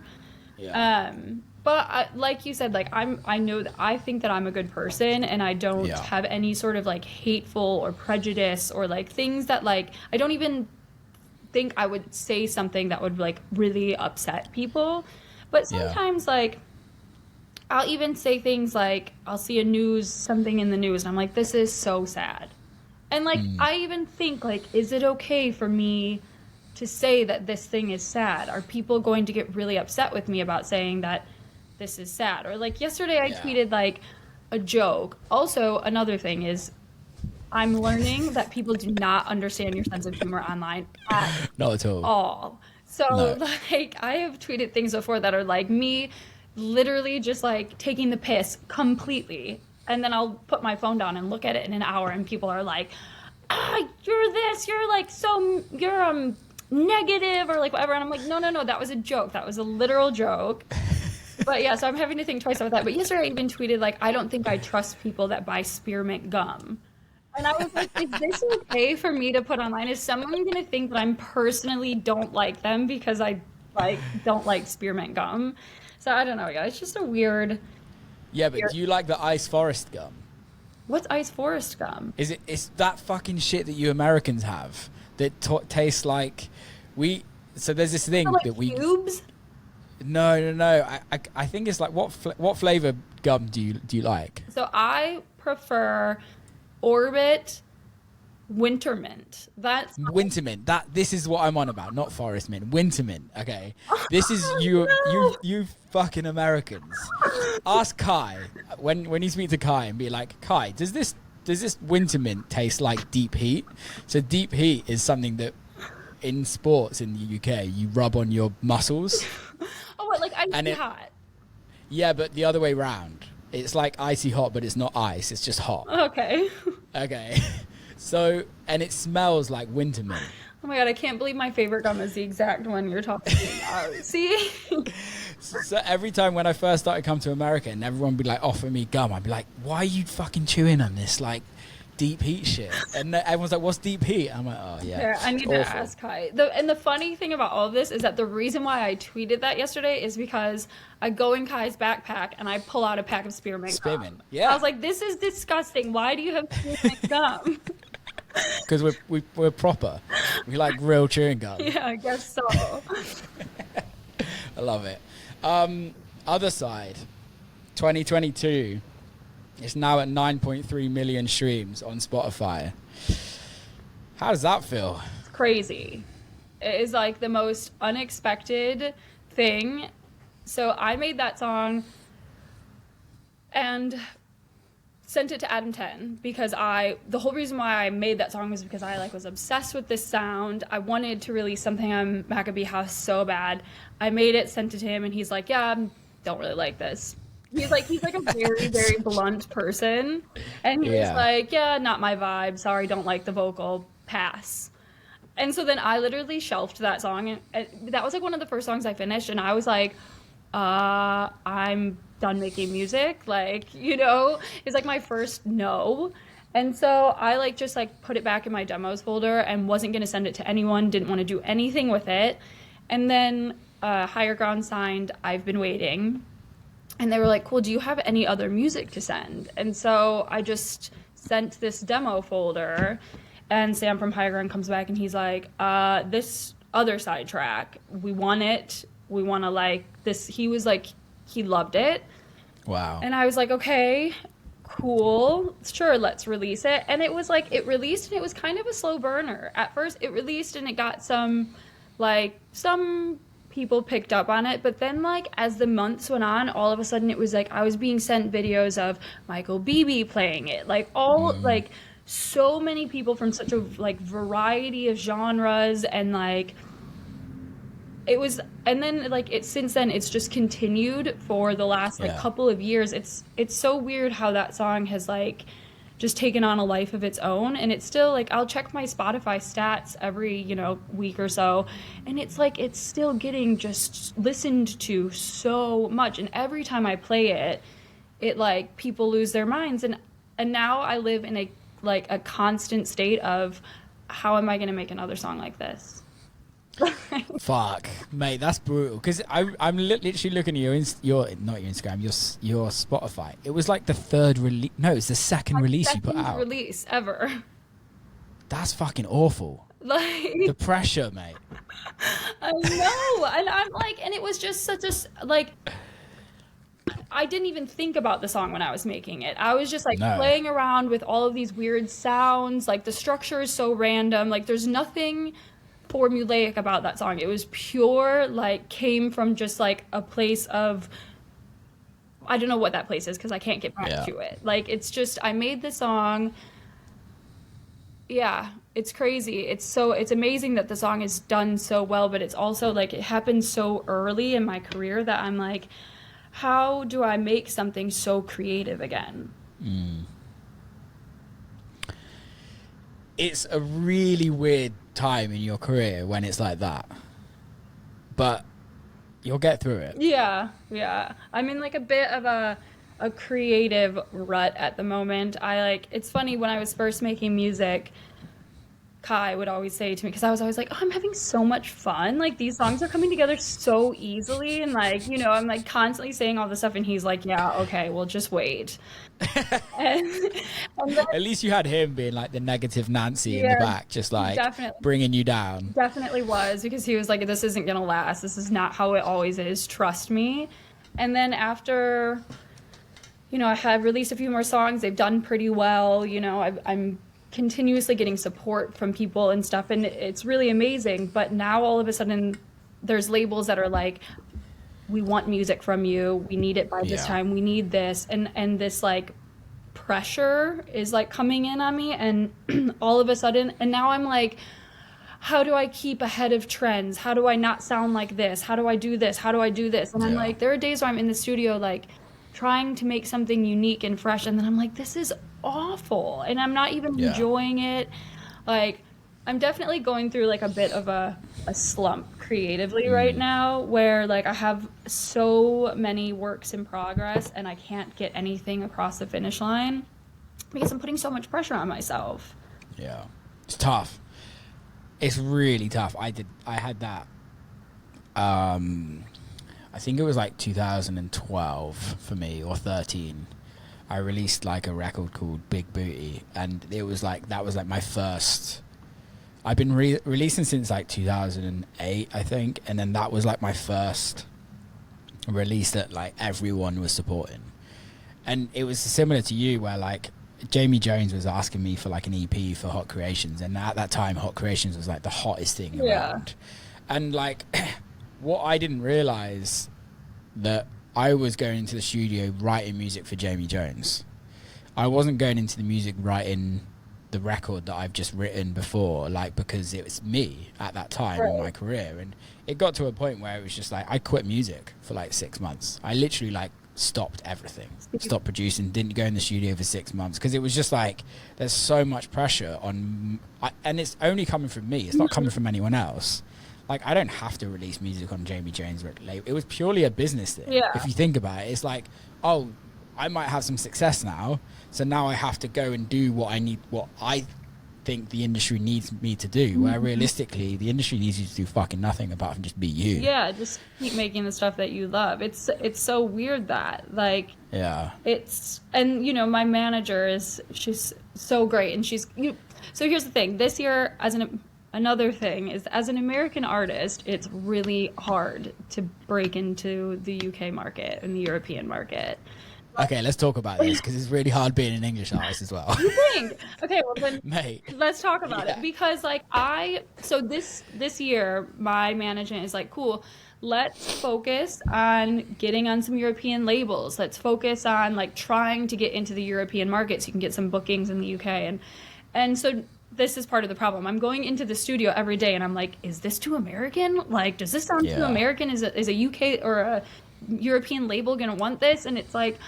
Yeah. But like you said, like I know that I think that I'm a good person, and I don't have any sort of like hateful or prejudice or like things that like I don't even think I would say something that would like really upset people. But sometimes like I'll even say things like I'll see something in the news and I'm like, this is so sad. And like I even think like, is it okay for me to say that this thing is sad? Are people going to get really upset with me about saying that this is sad? Or like yesterday I tweeted like a joke. Also, another thing is I'm learning that people do not understand your sense of humor online Not at all. So like I have tweeted things before that are like me literally just like taking the piss completely, and then I'll put my phone down and look at it in an hour and people are like, you're this, you're like you're negative or like whatever, and I'm like, no, that was a joke, that was a literal joke. But yeah, so I'm having to think twice about that. But yesterday I even tweeted like, I don't think I trust people that buy spearmint gum. And I was like, is this okay for me to put online? Is someone going to think that I'm personally don't like them because I like don't like spearmint gum? So I don't know, yeah, it's just a weird. Yeah, but do you like the ice forest gum? What's ice forest gum? It's that fucking shit that you Americans have that tastes like so there's this thing like that we cubes? No. I think it's like what flavor gum do you like? So I prefer Orbit Wintermint. That's Wintermint. This is what I'm on about, not forest mint. Wintermint. Okay, this is you fucking Americans. Ask Kai when you speak to Kai and be like, Kai, does this Wintermint taste like deep heat? So deep heat is something that in sports in the UK you rub on your muscles. Oh, what, like icy hot? Yeah, but the other way round. It's like icy hot, but it's not ice. It's just hot. Okay. Okay. So, and it smells like Wintermint. Oh my god, I can't believe my favorite gum is the exact one you're talking about. See? So every time when I first started coming to America and everyone would be like, offer me gum, I'd be like, why are you fucking chewing on this like deep heat shit? And everyone's like, what's deep heat? I'm like, oh yeah. Yeah, I need to ask Kai. And the funny thing about all of this is that the reason why I tweeted that yesterday is because I go in Kai's backpack and I pull out a pack of spearmint gum. Yeah. I was like, this is disgusting. Why do you have spearmint gum? Because we're proper. We like real chewing gum. Yeah, I guess so. I love it. Other side, 2022. It's now at 9.3 million streams on Spotify. How does that feel? It's crazy. It is like the most unexpected thing. So I made that song and sent it to Adam 10 because the whole reason why I made that song was because I like was obsessed with this sound. I wanted to release something on Maccabi House so bad. I made it, sent it to him, and he's like, yeah, I don't really like this. He's like a very, very blunt person. And he was like, yeah, not my vibe. Sorry, don't like the vocal. Pass. And so then I literally shelved that song. And that was like one of the first songs I finished. And I was like, I'm done making music. Like, you know, it's like my first no. And so I like just like put it back in my demos folder and wasn't going to send it to anyone. Didn't want to do anything with it. And then Higher Ground signed I've Been Waiting. And they were like, cool, do you have any other music to send? And so I just sent this demo folder, and Sam from Higher Ground comes back and he's like, this other side track, we want it. We want to like this. He was like, he loved it. Wow. And I was like, okay, cool. Sure, let's release it. And it was like, it released and it was kind of a slow burner. At first it released and it got some people picked up on it, but then like as the months went on, all of a sudden it was like I was being sent videos of Michael Bibi playing it, like all like so many people from such a like variety of genres, and like it was, and then like it since then it's just continued for the last like couple of years. It's so weird how that song has like just taken on a life of its own. And it's still like, I'll check my Spotify stats every, week or so, and it's like it's still getting just listened to so much. And every time I play it, it like people lose their minds. And now I live in a constant state of, how am I going to make another song like this? Fuck, mate, that's brutal. Because I'm literally looking at your not your Instagram, your Spotify. It was like the third release. No, it's the second release you put out. Release ever. That's fucking awful. Like the pressure, mate. I know, and I'm like, and it was just such a like. I didn't even think about the song when I was making it. I was just like playing around with all of these weird sounds. Like the structure is so random. Like there's nothing formulaic about that song. It was pure, like came from just like a place of, I don't know what that place is because I can't get back to it. Like it's just, I made the song. Yeah, it's crazy. It's amazing that the song is done so well, but it's also like it happened so early in my career that I'm like, how do I make something so creative again? It's a really weird time in your career when it's like that, but you'll get through it. Yeah. I'm in like a bit of a creative rut at the moment. It's funny, when I was first making music, Kai would always say to me, because I was always like, oh, I'm having so much fun. Like these songs are coming together so easily. And like, I'm like constantly saying all this stuff. And he's like, yeah, okay, well, just wait. and then, at least you had him being like the negative Nancy in the back, just like bringing you down. Definitely was, because he was like, this isn't going to last. This is not how it always is. Trust me. And then after, I had released a few more songs. They've done pretty well. I'm continuously getting support from people and stuff, and it's really amazing. But now all of a sudden there's labels that are like, we want music from you, we need it by this time, we need this, and this like pressure is like coming in on me, and all of a sudden, and now I'm like, how do I keep ahead of trends? How do I not sound like this? How do I do this? How do I do this? And I'm like, there are days where I'm in the studio like trying to make something unique and fresh, and then I'm like, this is awful, and I'm not even enjoying it. Like I'm definitely going through like a bit of a slump creatively right now, where like I have so many works in progress and I can't get anything across the finish line because I'm putting so much pressure on myself. Yeah, it's tough. It's really tough. I had that I think it was like 2012 for me, or 13. I released like a record called Big Booty, and it was like, that was like my first. I've been releasing since like 2008, I think, and then that was like my first release that like everyone was supporting. And it was similar to you, where like Jamie Jones was asking me for like an EP for Hot Creations, and at that time Hot Creations was like the hottest thing around. And like what I didn't realize, that I was going into the studio writing music for Jamie Jones. I wasn't going into the music writing the record that I've just written before, like, because it was me at that time in my career. And it got to a point where it was just like, I quit music for like 6 months. I literally like stopped everything, stopped producing, didn't go in the studio for 6 months, because it was just like, there's so much pressure on, and it's only coming from me. It's not coming from anyone else. Like, I don't have to release music on Jamie Jones' label. It was purely a business thing. Yeah. If you think about it, it's like, oh, I might have some success now, so now I have to go and do what I think the industry needs me to do. Where realistically, the industry needs you to do fucking nothing apart from just be you. Yeah, just keep making the stuff that you love. It's so weird that, like, and my manager she's so great, and so here's the thing. This year, another thing is, as an American artist, it's really hard to break into the UK market and the European market. Okay, let's talk about this, because it's really hard being an English artist as well. You think? Okay, well then, mate, let's talk about it, because like this year my management is like, cool, let's focus on getting on some European labels. Let's focus on like trying to get into the European market so you can get some bookings in the UK, and so this is part of the problem. I'm going into the studio every day and I'm like, is this too American? Like, does this sound too American? Is a UK or a European label gonna want this? And it's like,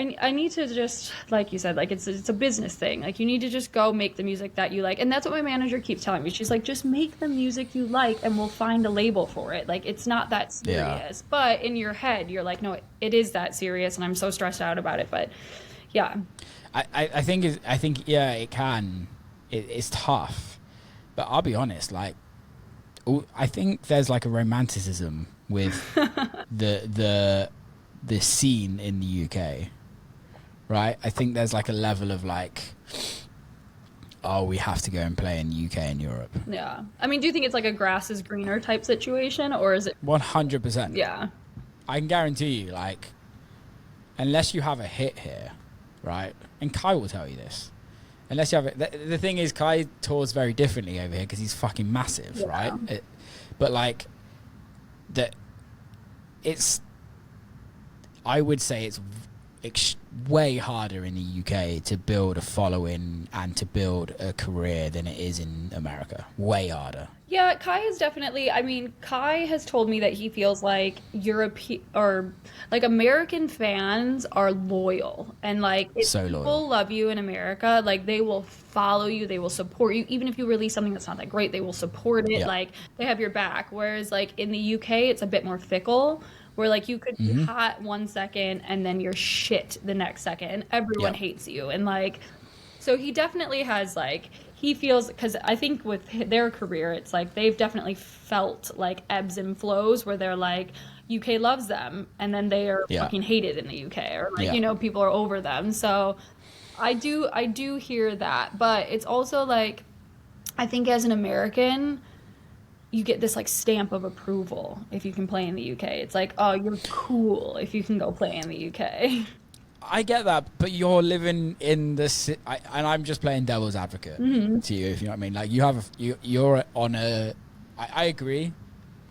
I need to just, like you said, like it's a business thing. Like you need to just go make the music that you like. And that's what my manager keeps telling me. She's like, just make the music you like and we'll find a label for it. Like it's not that serious. But in your head, you're like, no, it is that serious and I'm so stressed out about it. But yeah. I think yeah, it can. It's tough. But I'll be honest, like I think there's like a romanticism with the scene in the UK. Right, I think there's like a level of like, oh, we have to go and play in the UK and Europe. Yeah, I mean, do you think it's like a grass is greener type situation, or is it 100%? Yeah, I can guarantee you, like, unless you have a hit here, right? And Kai will tell you this. Unless you have it, the thing is, Kai tours very differently over here because he's fucking massive, right? But like, I would say it's way harder in the UK to build a following and to build a career than it is in America. Way harder. Yeah, Kai is definitely, I mean, Kai has told me that he feels like European or like American fans are loyal and like if so loyal. People love you in America, like they will follow you, they will support you. Even if you release something that's not that great, they will support it. Like they have your back. Whereas like in the UK, it's a bit more fickle. Where like you could be hot 1 second and then you're shit the next second and everyone hates you. And like, so he definitely has like, he feels, because I think with their career, it's like they've definitely felt like ebbs and flows where they're like, UK loves them and then they are fucking hated in the UK or like, you know, people are over them. So I do hear that, but it's also like, I think as an American, you get this like stamp of approval if you can play in the UK. It's like, oh, you're cool if you can go play in the UK. I get that, but you're living in the and I'm just playing devil's advocate to you, if you know what I mean. Like you're on a. I agree.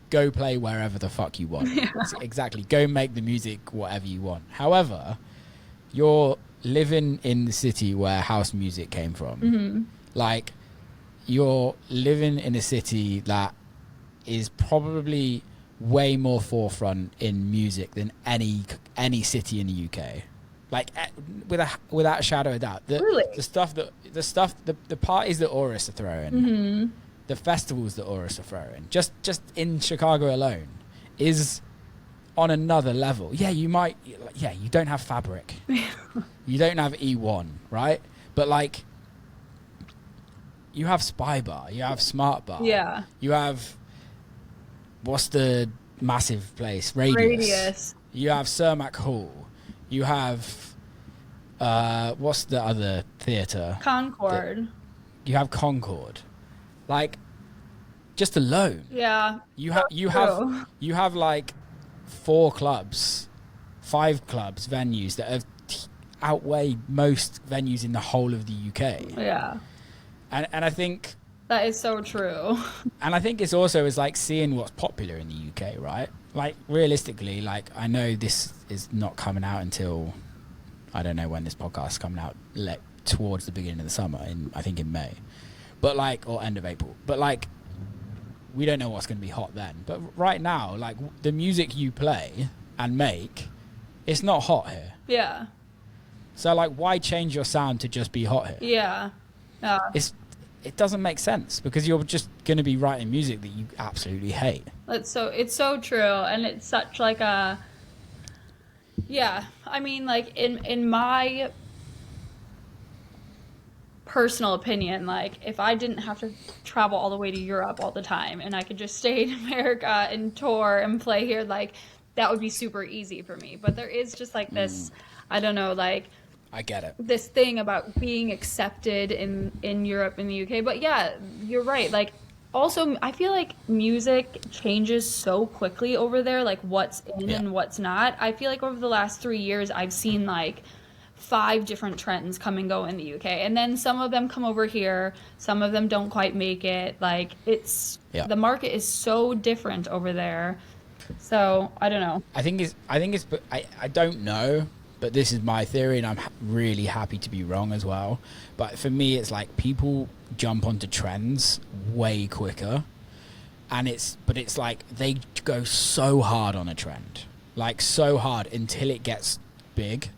Go play wherever the fuck you want. Yeah. Exactly. Go make the music whatever you want. However, you're living in the city where house music came from. Like you're living in a city that is probably way more forefront in music than any city in the UK. Like without a shadow of doubt. The parties that Aurus are throwing, the festivals that Aurus are throwing, just in Chicago alone, is on another level. Yeah, you don't have Fabric, you don't have E1, right? But like, you have Spy Bar, you have Smart Bar, you have what's the massive place? Radius. You have Cermak Hall. You have what's the other theatre? Concord. You have Concord. Like, just alone. Yeah. You have like 4 clubs, 5 clubs, venues that outweigh most venues in the whole of the UK. Yeah. And I think that is so true. And I think it's also is like seeing what's popular in the UK, right? Like realistically, like I know this is not coming out until I don't know when this podcast is coming out, like towards the beginning of the summer, I think in May, but like or end of April. But like we don't know what's going to be hot then. But right now, like the music you play and make, it's not hot here. Yeah. So like, why change your sound to just be hot here? Yeah. It doesn't make sense because you're just going to be writing music that you absolutely hate. It's so true, and it's such like a I mean, like in my personal opinion, like if I didn't have to travel all the way to Europe all the time and I could just stay in America and tour and play here, like that would be super easy for me. But there is just like this, I don't know, like I get it. This thing about being accepted in Europe and the UK. But yeah, you're right. Like also I feel like music changes so quickly over there, like what's in and what's not. I feel like over the last 3 years I've seen like 5 different trends come and go in the UK. And then some of them come over here, some of them don't quite make it. Like it's the market is so different over there. So I don't know. I don't know. But this is my theory, and I'm really happy to be wrong as well. But for me, it's like people jump onto trends way quicker, and it's like they go so hard on a trend, like so hard until it gets big,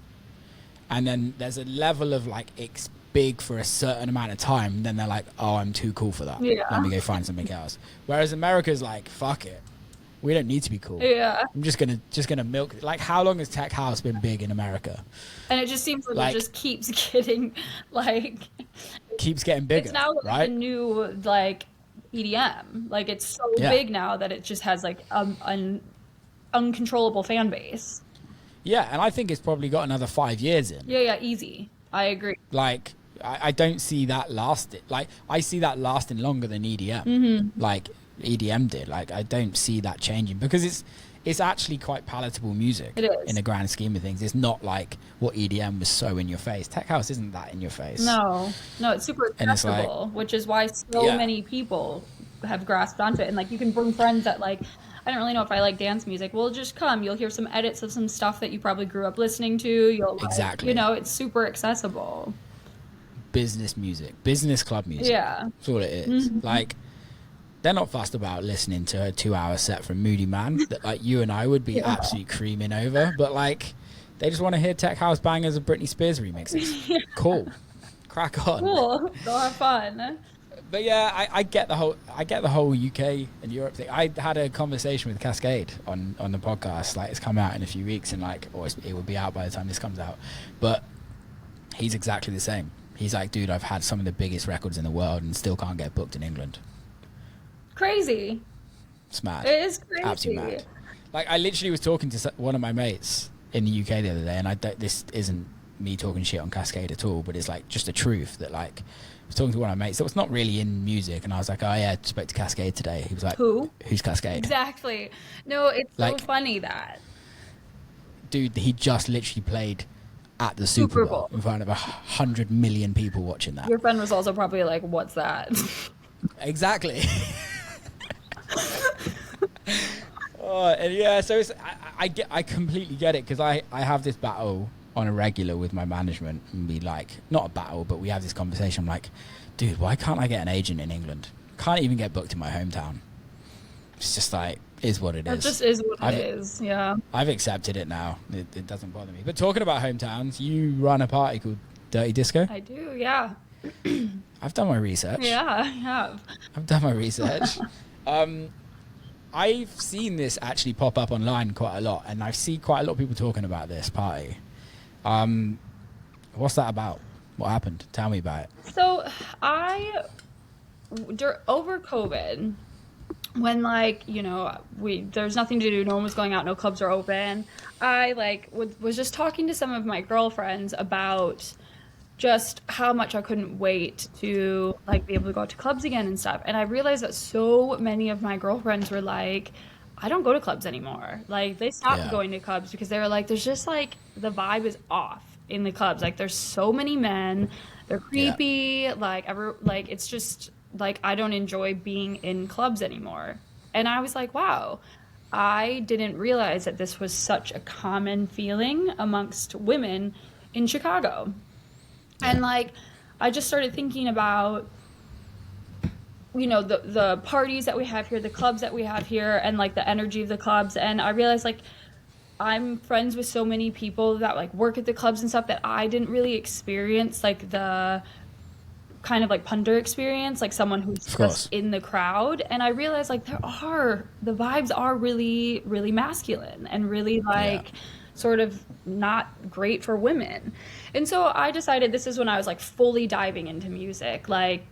and then there's a level of like it's big for a certain amount of time, and then they're like, oh, I'm too cool for that. Yeah. Let me go find something else. Whereas America's like, fuck it. We don't need to be cool. Yeah. I'm just gonna milk. Like, how long has tech house been big in America? And it just seems like it just keeps getting like keeps getting bigger. It's now like right? the new like EDM. Like it's so big now that it just has like an uncontrollable fan base. Yeah, and I think it's probably got another 5 years in. Yeah, easy. I agree. Like I don't see that lasting. Like I see that lasting longer than EDM. Like EDM did. Like I don't see that changing because it's actually quite palatable music. It is. In the grand scheme of things. It's not like what EDM was so in your face. Tech house isn't that in your face. No, it's super accessible, which is why so many people have grasped onto it. And like you can bring friends that like, I don't really know if I like dance music. Well, just come. You'll hear some edits of some stuff that you probably grew up listening to. You'll exactly. It's super accessible. Business music, business club music. Yeah, that's all it is. Like they're not fussed about listening to a 2-hour set from Moody Man that like you and I would be absolutely creaming over, but like they just want to hear tech house bangers of Britney Spears remixes. Cool, crack on. Cool, go have fun. But yeah, I get the whole UK and Europe thing. I had a conversation with Cascade on the podcast. Like it's come out in a few weeks, and like, or it will be out by the time this comes out. But he's exactly the same. He's like, dude, I've had some of the biggest records in the world and still can't get booked in England. Crazy. It's mad. It is crazy. Absolutely mad. Like I literally was talking to one of my mates in the UK the other day, and this isn't me talking shit on Cascade at all, but it's like just the truth that like. I was talking to one of my mates that was not really in music, and I was like, oh yeah, I spoke to Cascade today. He was like, who's Cascade? Exactly. No, it's like, so funny that dude, he just literally played at the Super Bowl in front of 100 million people watching that. Your friend was also probably like, what's that? Exactly. And yeah, so it's, I completely get it, because I have this battle on a regular with my management, and we like, not a battle, but we have this conversation. I'm like, dude, why can't I get an agent in England? Can't even get booked in my hometown. It's just like, is what it is. It just is what it is. Yeah, I've accepted it now. It doesn't bother me. But talking about hometowns, you run a party called Dirty Disco? I do, yeah. I've done my research. Yeah, I have. I've done my research. I've seen this actually pop up online quite a lot, and I've seen quite a lot of people talking about this party. What's that about? What happened? Tell me about it. So over COVID, when like, there's nothing to do, no one was going out, no clubs are open, I like was just talking to some of my girlfriends about just how much I couldn't wait to like be able to go out to clubs again and stuff. And I realized that so many of my girlfriends were like, I don't go to clubs anymore. Like they stopped going to clubs because they were like, there's just like the vibe is off in the clubs. Like there's so many men, they're creepy. Like it's just like, I don't enjoy being in clubs anymore. And I was like, wow, I didn't realize that this was such a common feeling amongst women in Chicago. And like, I just started thinking about, the parties that we have here, the clubs that we have here, and like the energy of the clubs. And I realized like I'm friends with so many people that like work at the clubs and stuff that I didn't really experience like the kind of like punter experience, like someone who's just in the crowd. And I realized like the vibes are really, really masculine and really like sort of not great for women. And so I decided, this is when I was like fully diving into music. Like,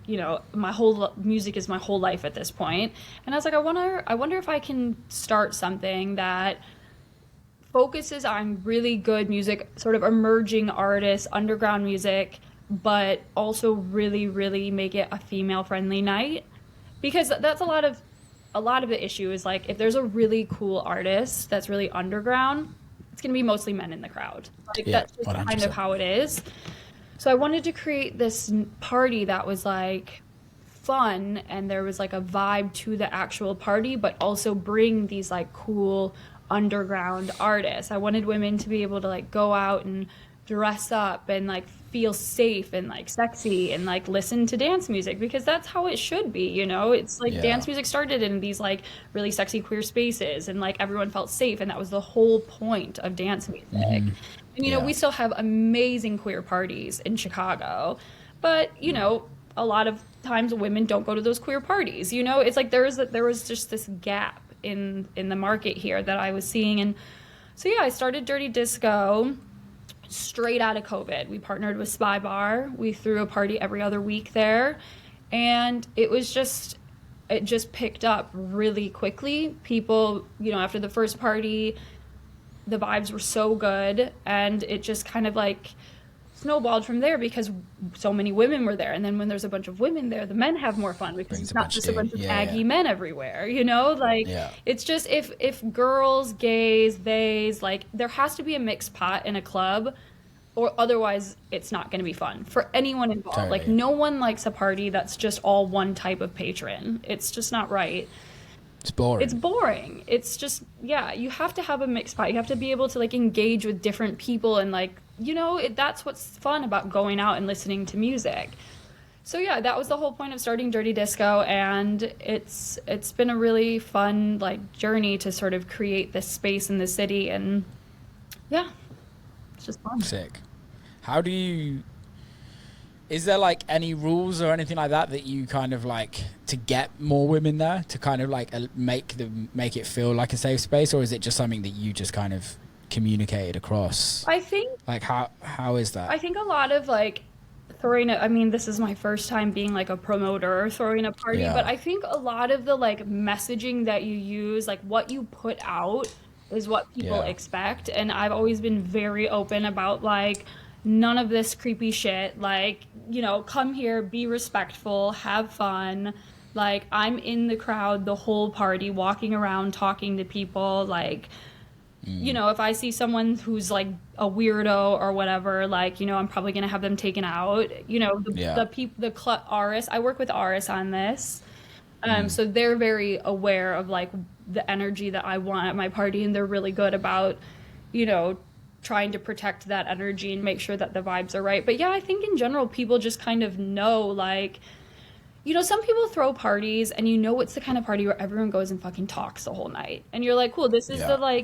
my whole music is my whole life at this point. And I was like, I wonder if I can start something that focuses on really good music, sort of emerging artists, underground music, but also really, really make it a female friendly night. Because that's a lot of the issue is like, if there's a really cool artist that's really underground, it's going to be mostly men in the crowd. Like that's just 100%. Kind of how it is. So I wanted to create this party that was like fun, and there was like a vibe to the actual party, but also bring these like cool underground artists. I wanted women to be able to like go out and dress up and like feel safe and like sexy and like listen to dance music, because that's how it should be. It's like dance music started in these like really sexy queer spaces, and like everyone felt safe, and that was the whole point of dance music. And, you know, we still have amazing queer parties in Chicago, but, you know, a lot of times women don't go to those queer parties. You know, it's like there was just this gap in the market here that I was seeing. And so, yeah, I started Dirty Disco straight out of COVID. We partnered with Spy Bar. We threw a party every other week there. And it just picked up really quickly. People, you know, after the first party, the vibes were so good, and it just kind of like snowballed from there because so many women were there. And then when there's a bunch of women there, the men have more fun because it's not just a bunch of aggy men everywhere, you know? Like, it's just if girls, gays, theys, like, there has to be a mixed pot in a club, or otherwise it's not going to be fun for anyone involved. Totally. Like, no one likes a party that's just all one type of patron. It's just not right. It's boring. It's boring. It's just, yeah, you have to have a mixed pot. You have to be able to, like, engage with different people and, like, you know, that's what's fun about going out and listening to music. So, yeah, that was the whole point of starting Dirty Disco, and it's been a really fun, like, journey to sort of create this space in the city, and, yeah, it's just fun. Sick. How do you... Is there, like, any rules or anything like that you kind of, like, to get more women there, to kind of, like, make it feel like a safe space, or is it just something that you just kind of communicated across? I think... Like, how is that? I think a lot of, like, I mean, this is my first time being, like, a promoter or throwing a party, but I think a lot of the, like, messaging that you use, like, what you put out is what people expect, and I've always been very open about, like, none of this creepy shit. Like, you know, come here, be respectful, have fun. Like, I'm in the crowd the whole party, walking around, talking to people. Like, you know, if I see someone who's, like, a weirdo or whatever, like, you know, I'm probably going to have them taken out. You know, the artists, I work with artists on this. So they're very aware of, like, the energy that I want at my party, and they're really good about, you know, trying to protect that energy and make sure that the vibes are right. But yeah, I think in general, people just kind of know, like, you know, some people throw parties and you know it's the kind of party where everyone goes and fucking talks the whole night. And you're like, cool, this is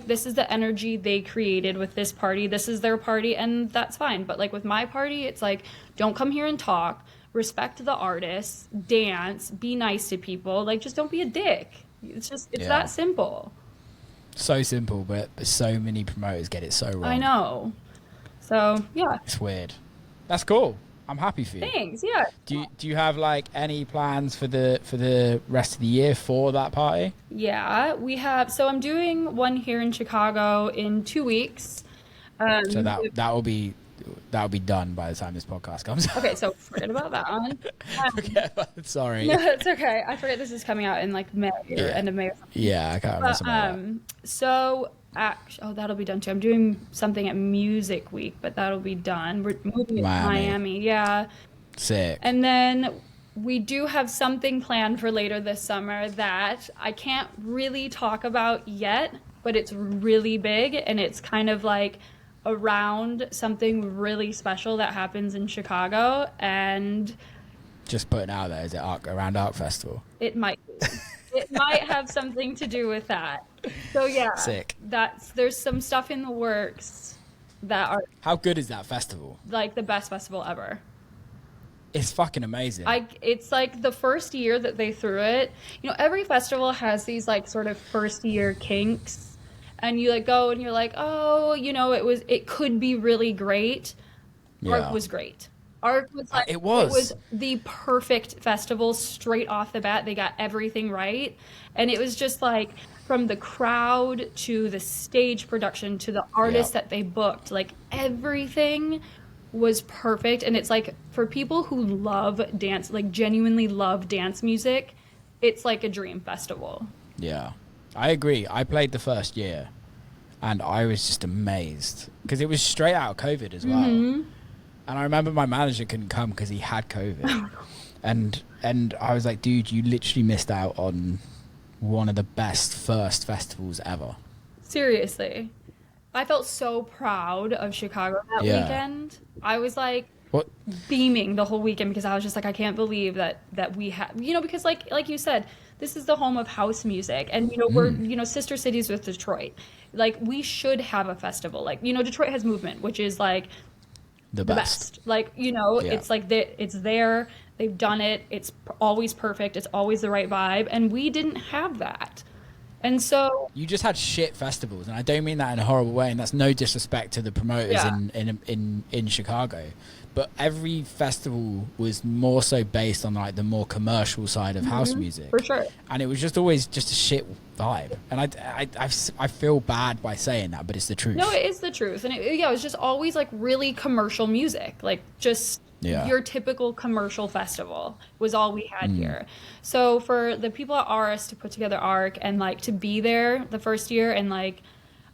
this is the energy they created with this party. This is their party, and that's fine. But, like, with my party, it's like, don't come here and talk. Respect the artists, dance, be nice to people. Like, just don't be a dick. It's that simple. So simple, but so many promoters get it so wrong. I know. So, yeah. It's weird. That's cool. I'm happy for you. Thanks, yeah. Do you have, like, any plans for the rest of the year for that party? Yeah, we have. So I'm doing one here in Chicago in 2 weeks. So that'll be done by the time this podcast comes out. Okay, so forget about that one. Sorry. No, it's okay. I forget this is coming out in, like, May or end of May or something. Yeah, I can't remember that. So, that'll be done too. I'm doing something at Music Week, but that'll be done. We're moving to Miami. Yeah. Sick. And then we do have something planned for later this summer that I can't really talk about yet, but it's really big, and it's kind of like around something really special that happens in Chicago. And just putting out there, is it around Arc Festival? It might be. It might have something to do with that. So yeah, sick. There's some stuff in the works that are... How good is that festival? Like, the best festival ever. It's fucking amazing. It's like the first year that they threw it. You know, every festival has these, like, sort of first year kinks. And you, like, go and you're like, oh, you know, it could be really great. Yeah. Arc was great. Arc was like, it was the perfect festival straight off the bat. They got everything right. And it was just like, from the crowd to the stage production to the artists that they booked, like, everything was perfect. And it's like, for people who love dance, like, genuinely love dance music, it's like a dream festival. Yeah. I agree. I played the first year, and I was just amazed because it was straight out of COVID as well. Mm-hmm. And I remember my manager couldn't come because he had COVID, and I was like, dude, you literally missed out on one of the best first festivals ever. Seriously, I felt so proud of Chicago that weekend. I was like, What? beaming the whole weekend because I was just like, I can't believe that we have, because like you said, this is the home of house music, and we're sister cities with Detroit. Like, we should have a festival. Like, Detroit has movement, which is like The best. Like, it's like it's there. They've done it. It's always perfect. It's always the right vibe, and we didn't have that. And so You just had shit festivals, and I don't mean that in a horrible way, and that's no disrespect to the promoters in Chicago. But every festival was more so based on like the more commercial side of house music, for sure. and it was just always just a shit vibe. And I feel bad by saying that, but it's the truth. No, it is the truth, and it was just always like really commercial music, like just your typical commercial festival was all we had here. So for the people at RS to put together ARC and like to be there the first year, and like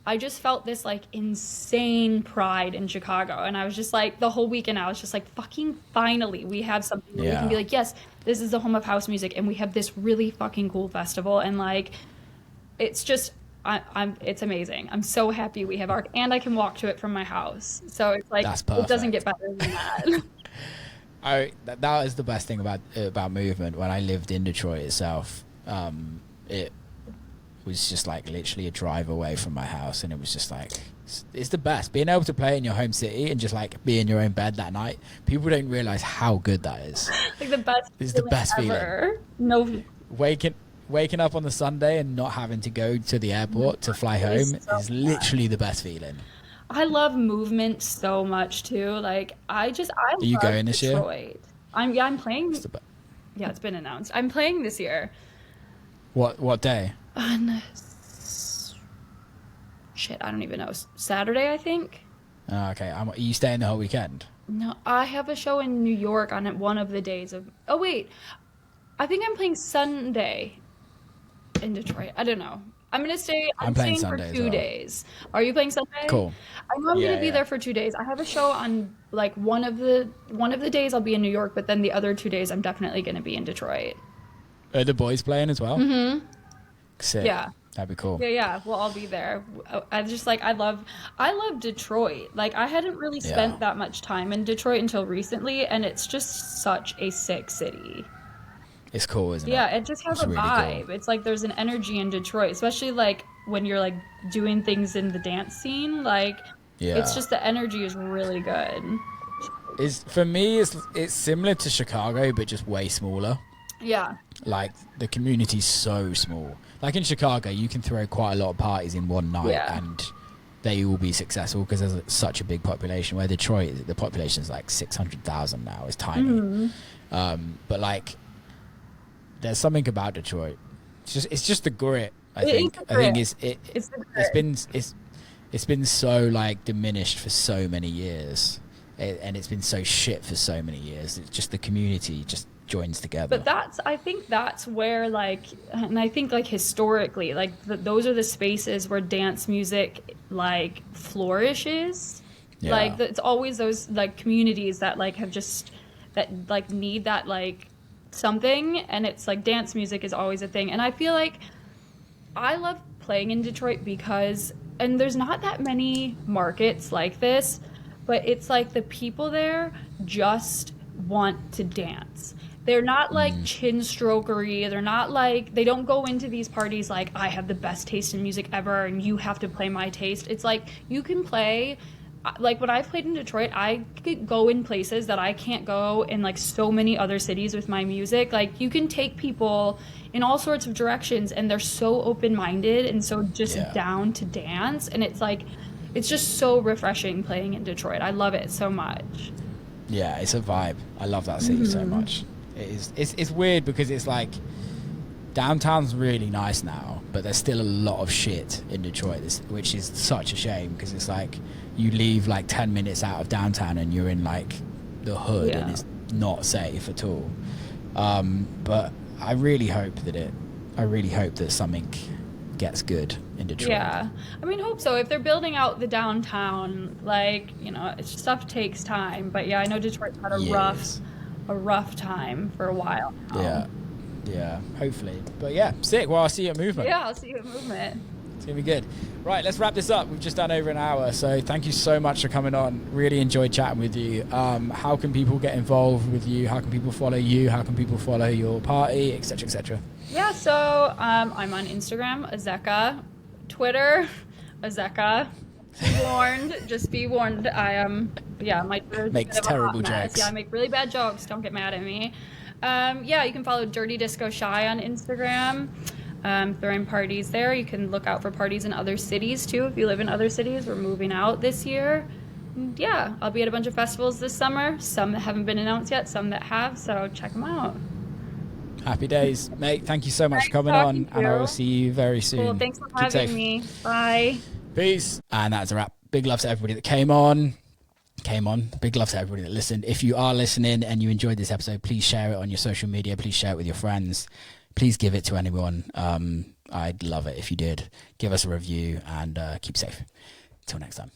I just felt this like insane pride in Chicago, and I was just like the whole weekend I was just like, fucking finally we have something where we can be like, yes, this is the home of house music, and we have this really fucking cool festival, and like it's just it's amazing. I'm so happy we have ARC, and I can walk to it from my house, so it's like it doesn't get better than that. That is the best thing about movement. When I lived in Detroit itself, it was just like literally a drive away from my house, and it was just like it's the best being able to play in your home city and just like be in your own bed that night. People don't realize how good that is. Like the best. It's the best feeling. No, waking up on the Sunday and not having to go to the airport to fly home is literally the best feeling. I love movement so much too. Like I Are you going this Detroit. year? I'm playing. Yeah, it's been announced. I'm playing this year. What day? On I don't even know. Saturday, I think. Oh, okay. Are you staying the whole weekend? No, I have a show in New York on one of the days of. Oh wait, I think I'm playing Sunday in Detroit. I don't know. I'm gonna stay. I'm staying Sunday for 2 days. Are you playing Sunday? Cool. I know I'm gonna be there for 2 days. I have a show on like one of the days I'll be in New York, but then the other 2 days I'm definitely gonna be in Detroit. Are the boys playing as well? Mm-hmm. Sick. Yeah. That'd be cool. Yeah. Well, I'll be there. I just like I love Detroit. Like I hadn't really spent that much time in Detroit until recently, and it's just such a sick city. It's cool, isn't it? Yeah, it just has a really vibe. Cool. It's like there's an energy in Detroit, especially like when you're like doing things in the dance scene. Like, it's just the energy is really good. For me, it's similar to Chicago, but just way smaller. Yeah. Like the community's so small. Like in Chicago, you can throw quite a lot of parties in one night, and they will be successful because there's such a big population. Where Detroit, the population is like 600,000 now. It's tiny. But like, there's something about Detroit. It's just the grit. I think it's been so like diminished for so many years, and it's been so shit for so many years. It's just the community just joins together. But I think that's where like, and I think like historically, like those are the spaces where dance music like flourishes. Like it's always those like communities that like have just that like need that like something, and it's like dance music is always a thing. And I feel like I love playing in Detroit because, and there's not that many markets like this, but it's like the people there just want to dance. They're not like chin strokery. They're not like, they don't go into these parties like, I have the best taste in music ever and you have to play my taste. It's like you can play, like when I've played in Detroit, I could go in places that I can't go in like so many other cities with my music. Like you can take people in all sorts of directions, and they're so open-minded and so just down to dance. And it's like, it's just so refreshing playing in Detroit. I love it so much. Yeah, it's a vibe. I love that city so much. It's weird because it's like downtown's really nice now, but there's still a lot of shit in Detroit, which is such a shame because it's like you leave like 10 minutes out of downtown and you're in like the hood and it's not safe at all. But I really hope that something gets good in Detroit. Yeah, I mean, hope so. If they're building out the downtown, like, you know, stuff takes time. But yeah, I know Detroit's had a rough time for a while now. Yeah, hopefully. But yeah, sick. Well, I'll see you at Movement. Yeah, I'll see you at Movement. It's going to be good. Right, let's wrap this up. We've just done over an hour, so thank you so much for coming on. Really enjoyed chatting with you. How can people get involved with you? How can people follow you? How can people follow your party, etc., etc.? Yeah, so I'm on Instagram, Azzecca, Twitter, Azzecca. Be warned, just be warned. I am, my Twitter's makes a bit of a terrible hot mess. jokes. Yeah, I make really bad jokes. Don't get mad at me. You can follow Dirty Disco Shy on Instagram. Throwing parties there. You can look out for parties in other cities too. If you live in other cities, we're moving out this year. And I'll be at a bunch of festivals this summer. Some that haven't been announced yet, some that have. So check them out. Happy days, mate. Thank you so much for coming on, and I will see you very soon. Cool. Thanks for having me. Bye. Peace. And that's a wrap. Big love to everybody that came on. Big love to everybody that listened. If you are listening and you enjoyed this episode, please share it on your social media. Please share it with your friends. Please give it to anyone. I'd love it if you did. Give us a review and keep safe. Till next time.